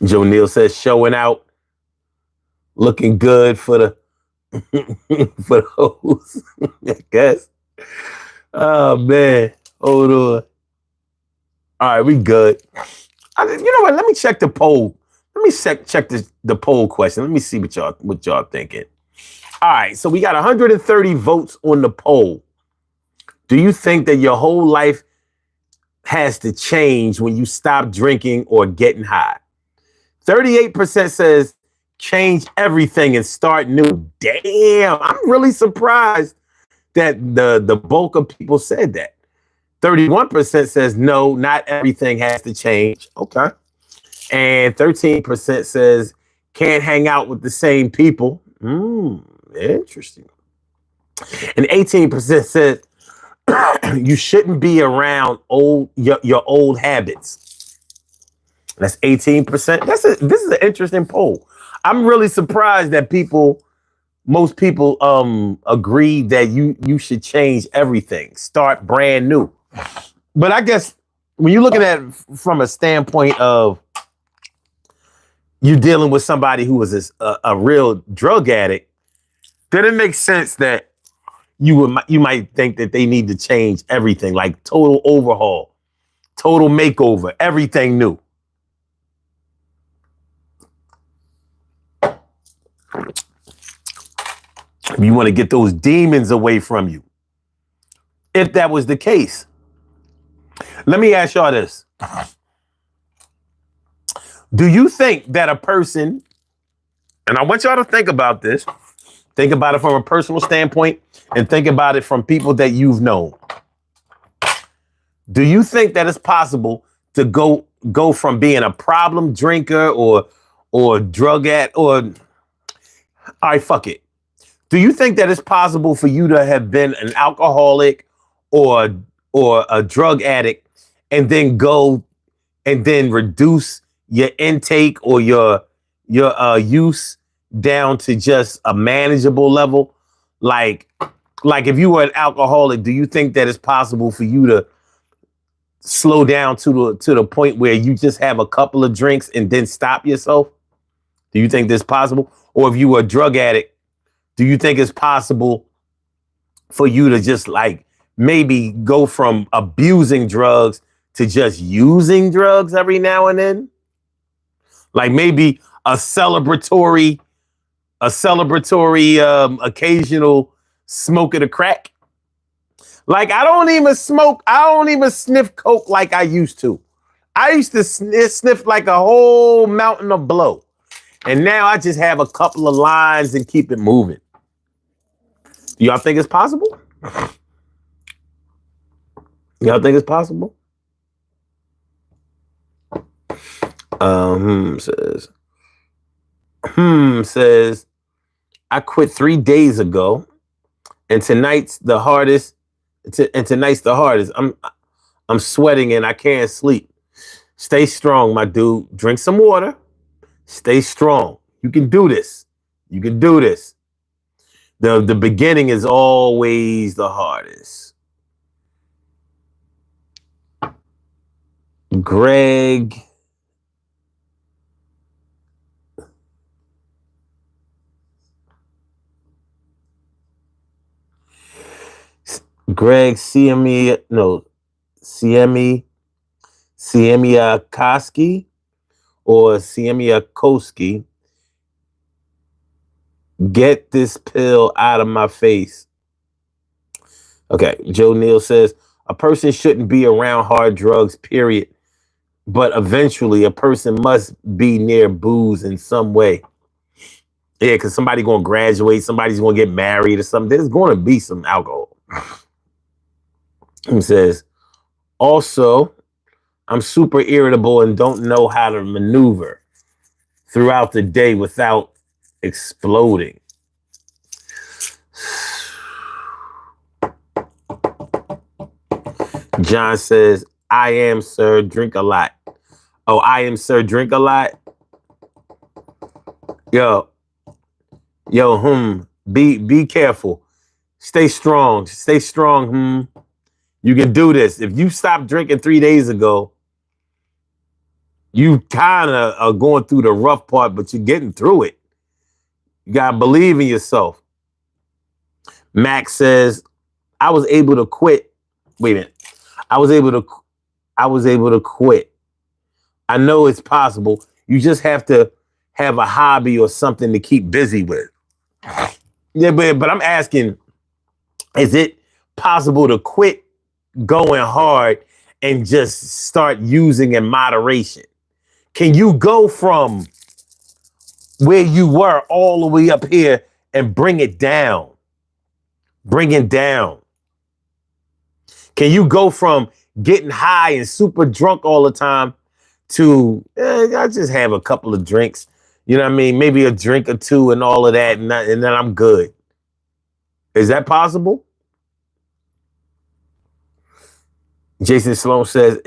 Joe Neal says showing out, looking good for the for the hoes. I guess. Oh man, hold on. All right, we good. You know what? Let me check the poll. Let me check the poll question. Let me see what y'all thinking. All right, so we got 130 votes on the poll. Do you think that your whole life has to change when you stop drinking or getting high? 38% says change everything and start new. Damn, I'm really surprised that the bulk of people said that. 31% says no, not everything has to change. Okay. And 13% says can't hang out with the same people. Interesting. And 18% says you shouldn't be around your old habits. That's 18%. This is an interesting poll. I'm really surprised that most people agree that you should change everything, start brand new. But I guess when you're looking at it from a standpoint of you dealing with somebody who is a real drug addict, then it makes sense that you might think that they need to change everything, like total overhaul, total makeover, everything new. You want to get those demons away from you. If that was the case, let me ask y'all this. Do you think that a person, and I want y'all to think about this, think about it from a personal standpoint and think about it from people that you've known. Do you think that it's possible to go from being a problem drinker or drug addict or, all right, fuck it. Do you think that it's possible for you to have been an alcoholic or a drug addict and then go and then reduce your intake or your use down to just a manageable level? Like if you were an alcoholic, do you think that it's possible for you to slow down to the point where you just have a couple of drinks and then stop yourself? Do you think that's possible? Or if you were a drug addict, do you think it's possible for you to just like maybe go from abusing drugs to just using drugs every now and then? Like maybe a celebratory occasional smoke of the crack. Like I don't even sniff coke like I used to. I used to sniff like a whole mountain of blow. And now I just have a couple of lines and keep it moving. Do y'all think it's possible? Y'all think it's possible? Says, I quit 3 days ago, and tonight's the hardest. I'm sweating and I can't sleep. Stay strong, my dude. Drink some water. Stay strong. You can do this. You can do this. The beginning is always the hardest. Greg Siemiakoski or Siemiakoski. Get this pill out of my face. Okay, Joe Neal says, a person shouldn't be around hard drugs, period. But eventually a person must be near booze in some way. Yeah, because somebody's going to graduate, somebody's going to get married or something. There's going to be some alcohol. He says, also, I'm super irritable and don't know how to maneuver throughout the day without exploding. John says, I am, sir, drink a lot. Oh, I am, sir, drink a lot. Yo, be careful. Stay strong. Stay strong. You can do this. If you stopped drinking 3 days ago, you kind of are going through the rough part, but you're getting through it. You got to believe in yourself. Max says, I was able to quit. Wait a minute. I was able to quit. I know it's possible. You just have to have a hobby or something to keep busy with. Yeah, but I'm asking, is it possible to quit going hard and just start using in moderation? Can you go from where you were all the way up here and bring it down. Bring it down. Can you go from getting high and super drunk all the time to I just have a couple of drinks, you know what I mean? Maybe a drink or two and all of that, and then I'm good. Is that possible? Jason Sloan says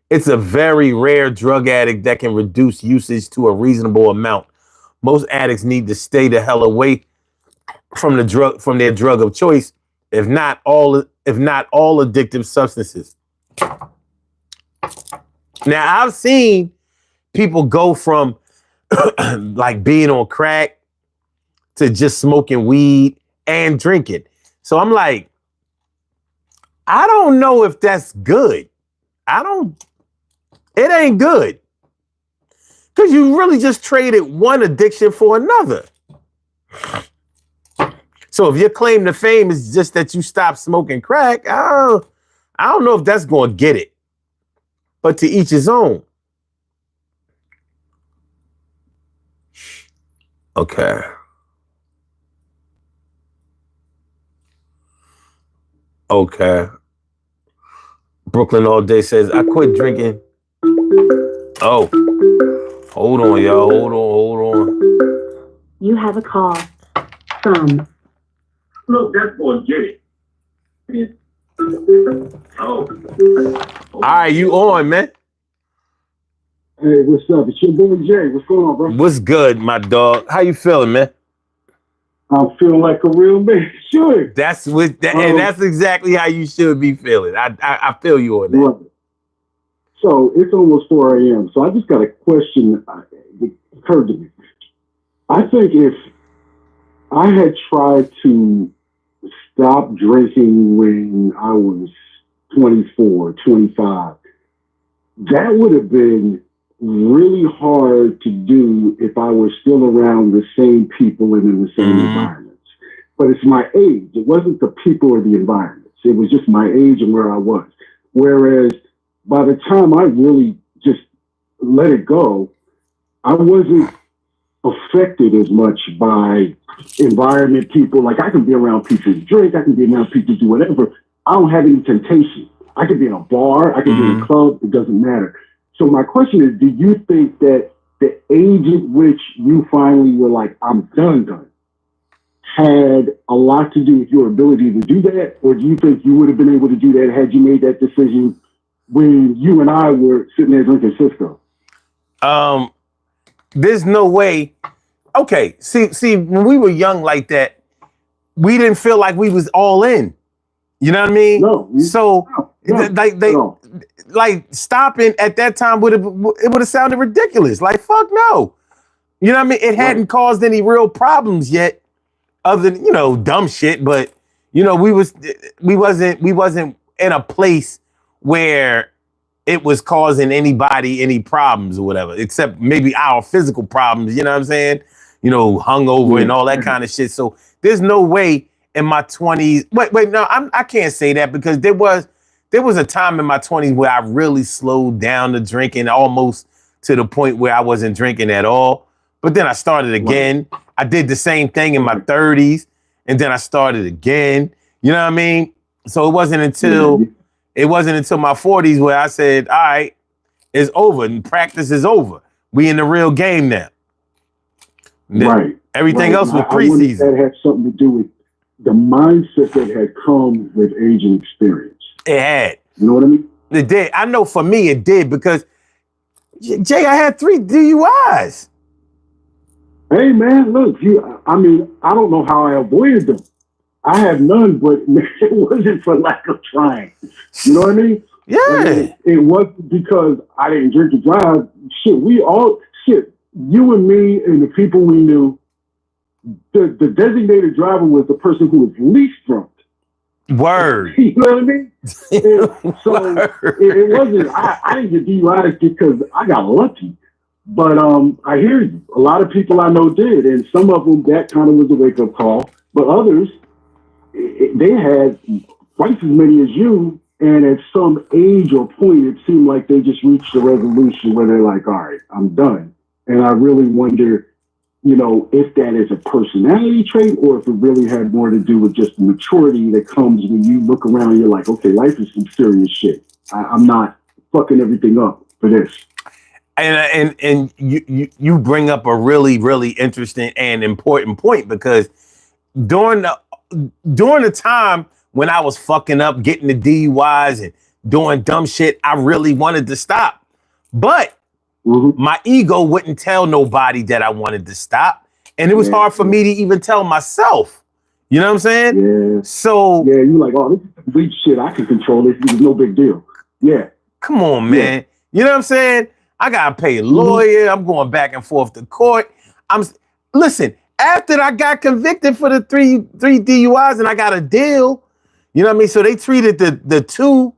it's a very rare drug addict that can reduce usage to a reasonable amount. Most addicts need to stay the hell away from their drug of choice, if not all addictive substances. Now, I've seen people go from like being on crack to just smoking weed and drinking. So I'm like, I don't know if that's good. It ain't good. Because you really just traded one addiction for another. So if your claim to fame is just that you stopped smoking crack, I don't know if that's going to get it. But to each his own. Okay. Okay. Brooklyn All Day says, I quit drinking. Oh. Hold on, y'all. Hold on. You have a call from. Look, that's for Jay. Oh. All right, you on, man. Hey, what's up? It's your boy Jay. What's going on, bro? What's good, my dog? How you feeling, man? I'm feeling like a real man. Sure. And that's exactly how you should be feeling. I feel you on that. Right. So it's almost 4 a.m. So I just got a question that occurred to me. I think if I had tried to stop drinking when I was 24, 25, that would have been really hard to do if I was still around the same people and in the same environments. But it's my age. It wasn't the people or the environments. It was just my age and where I was. Whereas by the time I really just let it go, I wasn't affected as much by environment, people. Like I can be around people who drink, I can be around people who do whatever. I don't have any temptation. I could be in a bar, I could be in a club, it doesn't matter. So my question is, do you think that the age at which you finally were like, I'm done, had a lot to do with your ability to do that? Or do you think you would have been able to do that had you made that decision when you and I were sitting there drinking Cisco? There's no way. Okay, see, when we were young like that, we didn't feel like we was all in. You know what I mean? No. So like stopping at that time would have sounded ridiculous. Like fuck no. You know what I mean? It hadn't caused any real problems yet, other than dumb shit. But we wasn't in a place where it was causing anybody any problems or whatever, except maybe our physical problems. You know what I'm saying? Hungover and all that kind of shit. So there's no way in my 20s. Wait, no, I can't say that because there was a time in my 20s where I really slowed down the drinking almost to the point where I wasn't drinking at all. But then I started again. Right. I did the same thing in my 30s, and then I started again. You know what I mean? So it wasn't until my 40s where I said, all right, it's over and practice is over. We in the real game now. Right. Everything else was preseason. I wonder if that had something to do with the mindset that had come with age and experience. It had. You know what I mean? It did. I know for me it did because, Jay, I had 3 DUIs. Hey, man, look, I don't know how I avoided them. I have none, but it wasn't for lack of trying. You know what I mean? Yeah. It wasn't because I didn't drink and drive. You and me and the people we knew, the designated driver was the person who was least drunk. Word. You know what I mean? It wasn't, I didn't get DUIs because I got lucky. But I hear you. A lot of people I know did. And some of them, that kind of was a wake-up call. But others, they had twice as many as you. And at some age or point, it seemed like they just reached a resolution where they're like, all right, I'm done. And I really wonder you know, if that is a personality trait or if it really had more to do with just the maturity that comes when you look around and you're like, okay, life is some serious shit. I'm not fucking everything up for this. And you bring up a really interesting and important point, because during the time when I was fucking up, getting the DUIs and doing dumb shit, I really wanted to stop. But my ego wouldn't tell nobody that I wanted to stop. And it was hard for me to even tell myself. You know what I'm saying? Yeah. So yeah, you're like, oh, this is weak shit. I can control this. It's no big deal. Yeah. come on, man. You know what I'm saying? I gotta pay a lawyer. I'm going back and forth to court. Listen, after I got convicted for the three DUIs and I got a deal, you know what I mean? So they treated the two.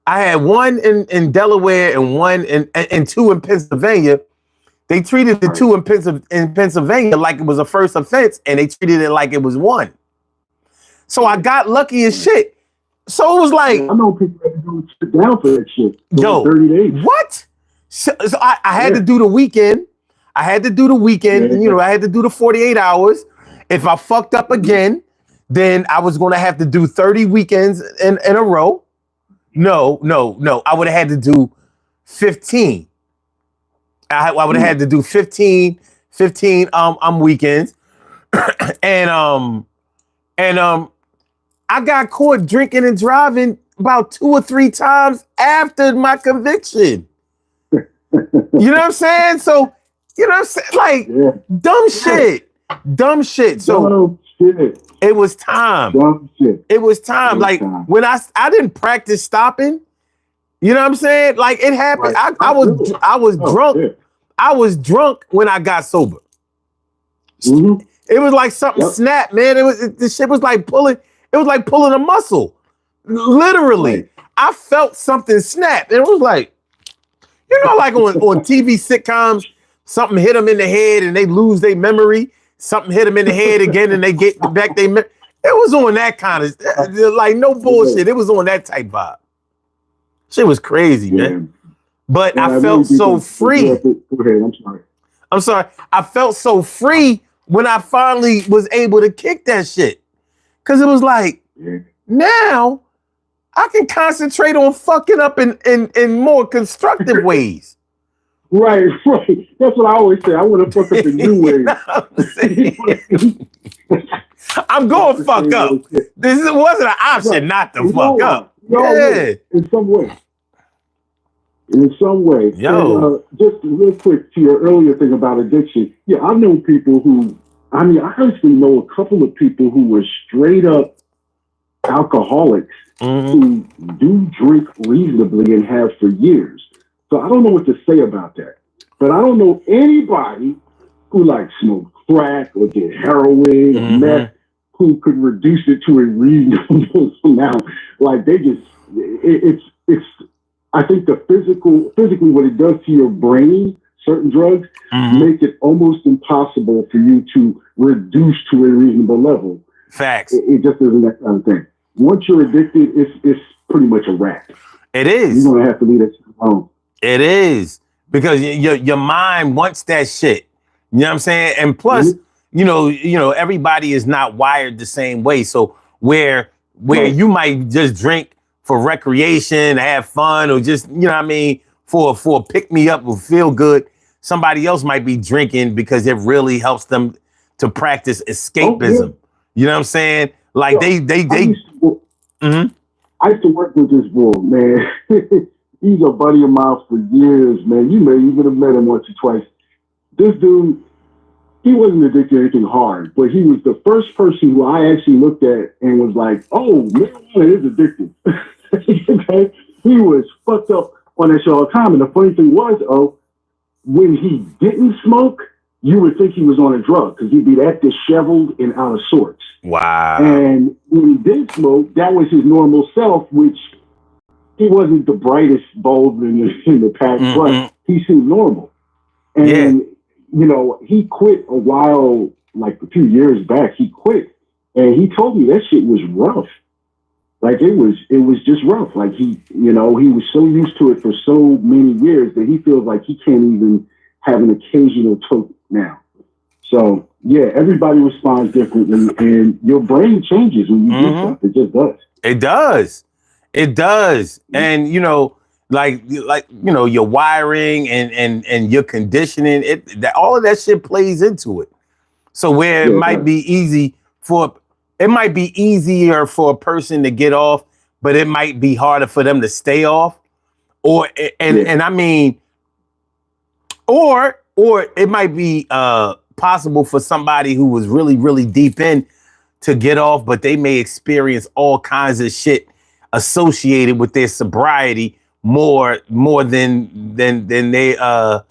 I had one in Delaware and one and two in Pennsylvania. They treated the two in Pennsylvania like it was a first offense, and they treated it like it was one. So I got lucky as shit. So it was like, I know people that go sit down for that shit. Yo, 30 days. What? So I had to do the weekend. I had to do the weekend. And, you know, I had to do the 48 hours. If I fucked up again, then I was going to have to do 30 weekends in a row. No. I would have had to do 15. I would have had to do 15 weekends. and I got caught drinking and driving about 2 or 3 times after my conviction. You know what I'm saying? So, you know what I'm saying? Like, dumb shit. So Dumb shit. it was time. Dumb shit. It was time. Like, when I didn't practice stopping, you know what I'm saying? Like, it happened. Right. I was drunk. Yeah. I was drunk when I got sober. It was like something snapped, man. The shit was like pulling. It was like pulling a muscle. Literally, I felt something snap. And it was like, you know, like on TV sitcoms, something hit them in the head and they lose their memory. Something hit them in the head again and they get back their memory. It was on that kind of, like, no bullshit. It was on that type vibe. Shit was crazy, man. But I felt so free. Go ahead, I'm sorry. I felt so free when I finally was able to kick that shit. Because it was like, now I can concentrate on fucking up in more constructive ways. Right. That's what I always say. I want to fuck up in new ways. I'm going to fuck up. This wasn't an option not to fuck up. In some way. Yo. And, just real quick to your earlier thing about addiction. Yeah, I've known people who, I actually know a couple of people who were straight up alcoholics who do drink reasonably and have for years. So I don't know what to say about that. But I don't know anybody who like smoked crack or did heroin, meth, who could reduce it to a reasonable amount. Like they just, it's. I think physically what it does to your brain, certain drugs, make it almost impossible for you to reduce to a reasonable level. Facts. It just isn't that kind of thing. Once you're addicted, it's pretty much a wrap. It is. You're gonna have to leave that shit alone. It is. Because your mind wants that shit. You know what I'm saying? And plus, you know, everybody is not wired the same way. So where you might just drink for recreation, have fun, or just, you know what I mean, for a pick-me-up or feel good, somebody else might be drinking because it really helps them to practice escapism. You know what I'm saying? Like I used to work with this boy, man. He's a buddy of mine for years, man. You may even have met him once or twice. This dude, he wasn't addicted to anything hard, but he was the first person who I actually looked at and was like, oh, marijuana is addictive. Okay? He was fucked up on that show all the time. And the funny thing was, when he didn't smoke, you would think he was on a drug because he'd be that disheveled and out of sorts. Wow. And when he did smoke, that was his normal self, which he wasn't the brightest bulb in the pack, but he seemed normal. And, you know, he quit a while, like a few years back, he quit. And he told me that shit was rough. Like it was just rough. Like he was so used to it for so many years that he feels like he can't even have an occasional toke now. So yeah, everybody responds differently, and your brain changes when you do stuff. It just does. It does. It does. And like your wiring and your conditioning, all of that shit plays into it. So where it might be easier for a person to get off, but it might be harder for them to stay off. Or and I mean, or it might be possible for somebody who was really, really deep in to get off, but they may experience all kinds of shit associated with their sobriety more than their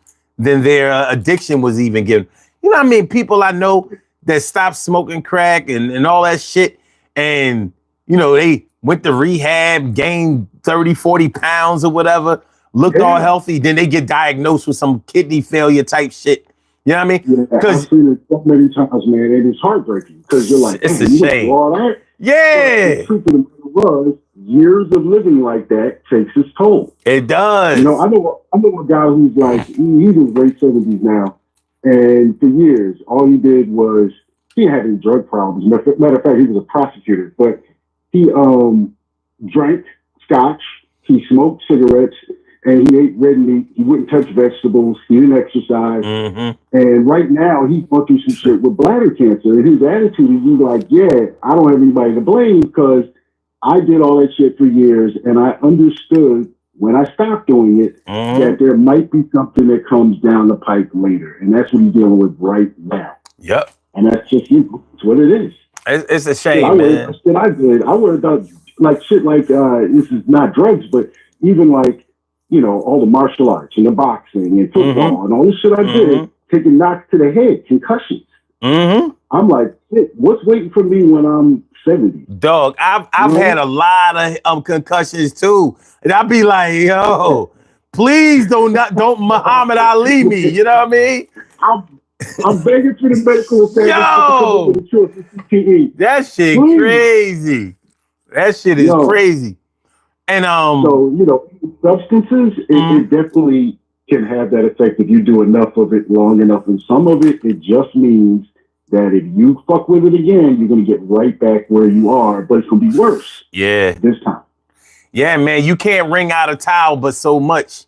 addiction was even given. You know what I mean? People I know that stopped smoking crack and all that shit, and they went to rehab, gained 30, 40 pounds or whatever, looked all healthy, then they get diagnosed with some kidney failure type shit. You know what I mean? Because I've seen it so many times, man, and it's heartbreaking because you're like, it's a shame. All that? Yeah. The truth of the matter was, years of living like that takes its toll. It does. I know a guy who's like, he's in late 70s now, and for years, all he did was, he didn't have any drug problems. Matter of fact, he was a prosecutor, but he drank scotch, he smoked cigarettes, and he ate red meat. He wouldn't touch vegetables. He didn't exercise. And right now, he's going through some shit with bladder cancer. And his attitude is he's like, yeah, I don't have anybody to blame because I did all that shit for years. And I understood when I stopped doing it that there might be something that comes down the pipe later. And that's what he's dealing with right now. Yep. And that's just, it's what it is. It's a shame, man. I worry about like shit like, this is not drugs, but even like, all the martial arts and the boxing and football and all this shit I did, taking knocks to the head, concussions. I'm like, shit, what's waiting for me when I'm 70? Dog, I've had a lot of concussions too. And I'll be like, yo, please don't Muhammad Ali me. You know what I mean? I'm begging for the medical establishment. Yo, that shit crazy. That shit is crazy. And so substances, it definitely can have that effect if you do enough of it long enough. And some of it just means that if you fuck with it again, you're gonna get right back where you are, but it's gonna be worse. Yeah, this time. Yeah, man, you can't wring out a towel, but so much.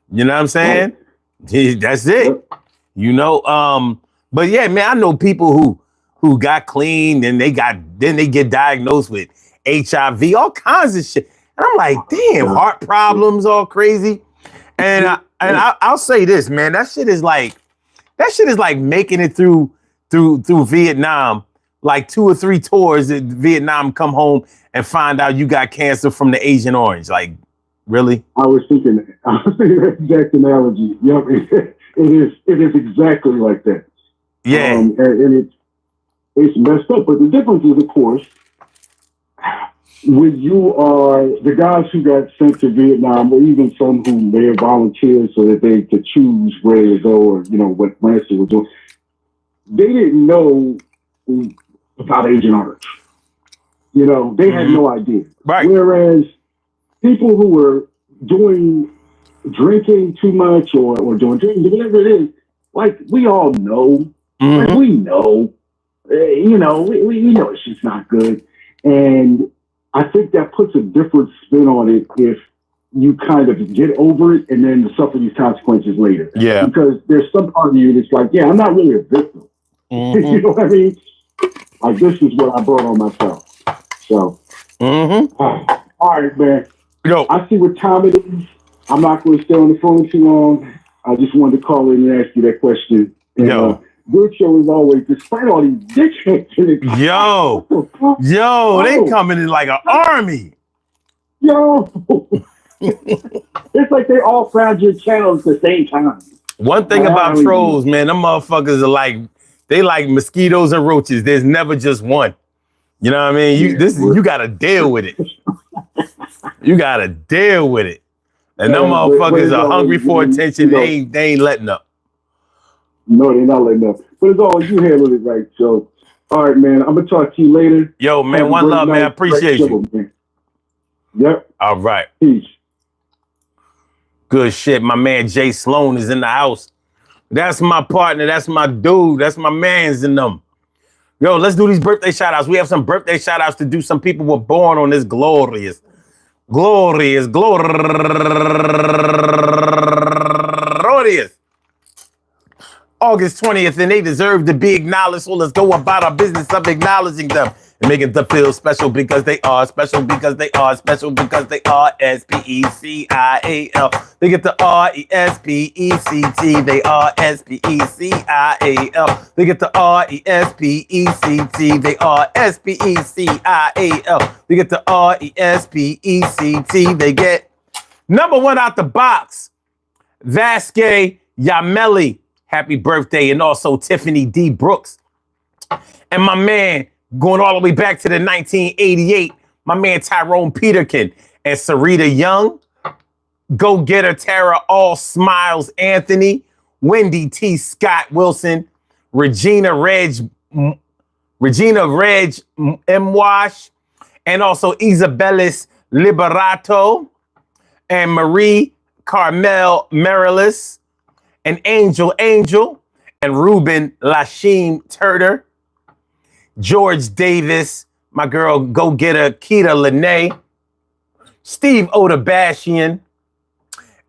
You know what I'm saying? Right. That's it. Yep. But yeah, man, I know people who got clean and they get diagnosed with HIV, all kinds of shit. And I'm like, damn, heart problems, all crazy. And I'll say this, man, that shit is like making it through Vietnam, like 2 or 3 tours in Vietnam, come home and find out you got cancer from the Agent Orange. Like, really? I was thinking that exact analogy. Yep, it is exactly like that. Yeah, and it's messed up. But the difference is, of course, when you are the guys who got sent to Vietnam, or even some who may have volunteered so that they could choose where to go, or what branch they were doing, they didn't know about Agent Orange. They had no idea. Right. Whereas people who were drinking too much or doing drinking, whatever it is, like we all know, like we know, we know it's just not good. And I think that puts a different spin on it if you kind of get over it and then suffer these consequences later. Yeah. Because there's some part of you that's like, yeah, I'm not really a victim. You know what I mean? Like, this is what I brought on myself. So, all right, man. Yo. I see what time it is. I'm not going to stay on the phone too long. I just wanted to call in and ask you that question. And, good show as always, despite all these dickheads in it. Yo, they coming in like an army. Yo. It's like they all found your channel at the same time. One thing about trolls, man, them motherfuckers are they like mosquitoes and roaches. There's never just one. You know what I mean? You gotta deal with it. You gotta deal with it. And them motherfuckers are hungry for attention. They ain't letting up. No, they're not letting up. But it's all you handled it right. So, all right, man. I'm gonna talk to you later. Yo, man, one love, man. I appreciate you. Man. Yep. All right. Peace. Good shit. My man Jay Sloan is in the house. That's my partner. That's my dude. That's my mans in them. Yo, let's do these birthday shout outs. We have some birthday shout outs to do. Some people were born on this glorious August 20th, and they deserve to be acknowledged. So let's go about our business of acknowledging them and making them feel special because they are special because they are special because they are SPECIAL. They get the RESPECT. They are SPECIAL. They get the RESPECT. They are SPECIAL. They get the RESPECT. They get number one out the box, Vasquez Yameli. Happy birthday. And also Tiffany D. Brooks. And my man, going all the way back to the 1988, my man Tyrone Peterkin and Sarita Young. Go Getter Tara All Smiles Anthony. Wendy T. Scott Wilson. Regina Reg M. Wash. And also Isabelis Liberato. And Marie Carmel Marilis. And Angel, and Ruben Lasheen Turner, George Davis, my girl go-getter Keita Lene, Steve Odabashian,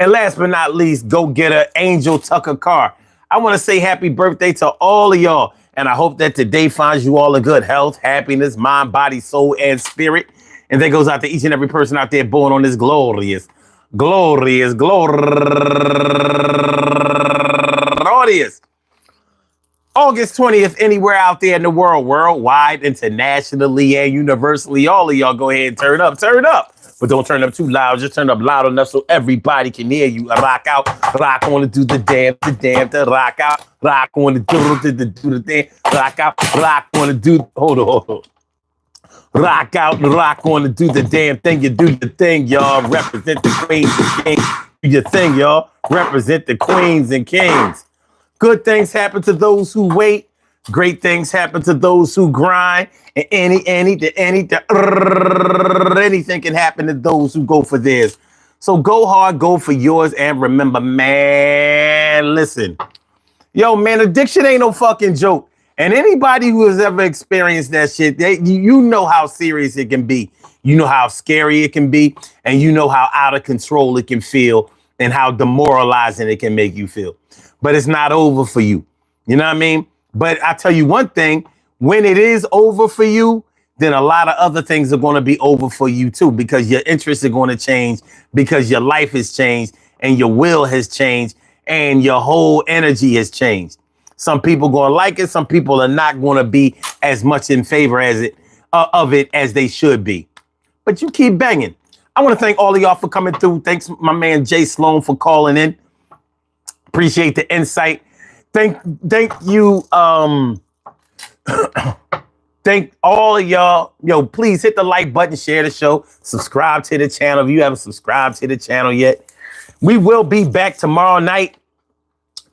and last but not least, go-getter Angel Tucker Carr. I want to say happy birthday to all of y'all, and I hope that today finds you all in good health, happiness, mind, body, soul, and spirit. And that goes out to each and every person out there born on this glorious August 20th, anywhere out there in the world, worldwide, internationally, and universally. All of y'all go ahead and turn up. But don't turn up too loud. Just turn up loud enough so everybody can hear you. Rock out, rock on to do the damn, the rock out, rock on to do the damn, rock out, rock on to do, hold on. Rock out and rock on to do the damn thing. You do the thing, y'all. Represent the queens and kings. Do your thing, y'all. Represent the queens and kings. Good things happen to those who wait. Great things happen to those who grind. And anything can happen to those who go for theirs. So go hard, go for yours, and remember, man, listen. Yo, man, addiction ain't no fucking joke. And anybody who has ever experienced that shit, you know how serious it can be. You know how scary it can be. And you know how out of control it can feel and how demoralizing it can make you feel. But it's not over for you. You know what I mean? But I tell you one thing, when it is over for you, then a lot of other things are going to be over for you too, because your interests are going to change, because your life has changed and your will has changed and your whole energy has changed. Some people going to like it. Some people are not going to be as much in favor as of it as they should be. But you keep banging. I want to thank all of y'all for coming through. Thanks, my man Jay Sloan, for calling in. Appreciate the insight. Thank you. Thank all of y'all. Yo, please hit the like button, share the show, subscribe to the channel if you haven't subscribed to the channel yet. We will be back tomorrow night,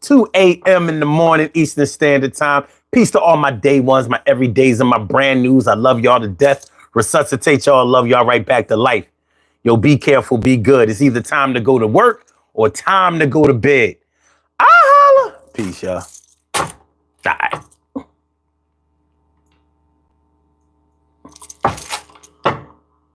2 a.m. in the morning, Eastern Standard Time. Peace to all my day ones, my everydays, and my brand news. I love y'all to death. Resuscitate y'all. Love y'all right back to life. Yo, be careful, be good. It's either time to go to work or time to go to bed. I holla. Peace, y'all. Bye.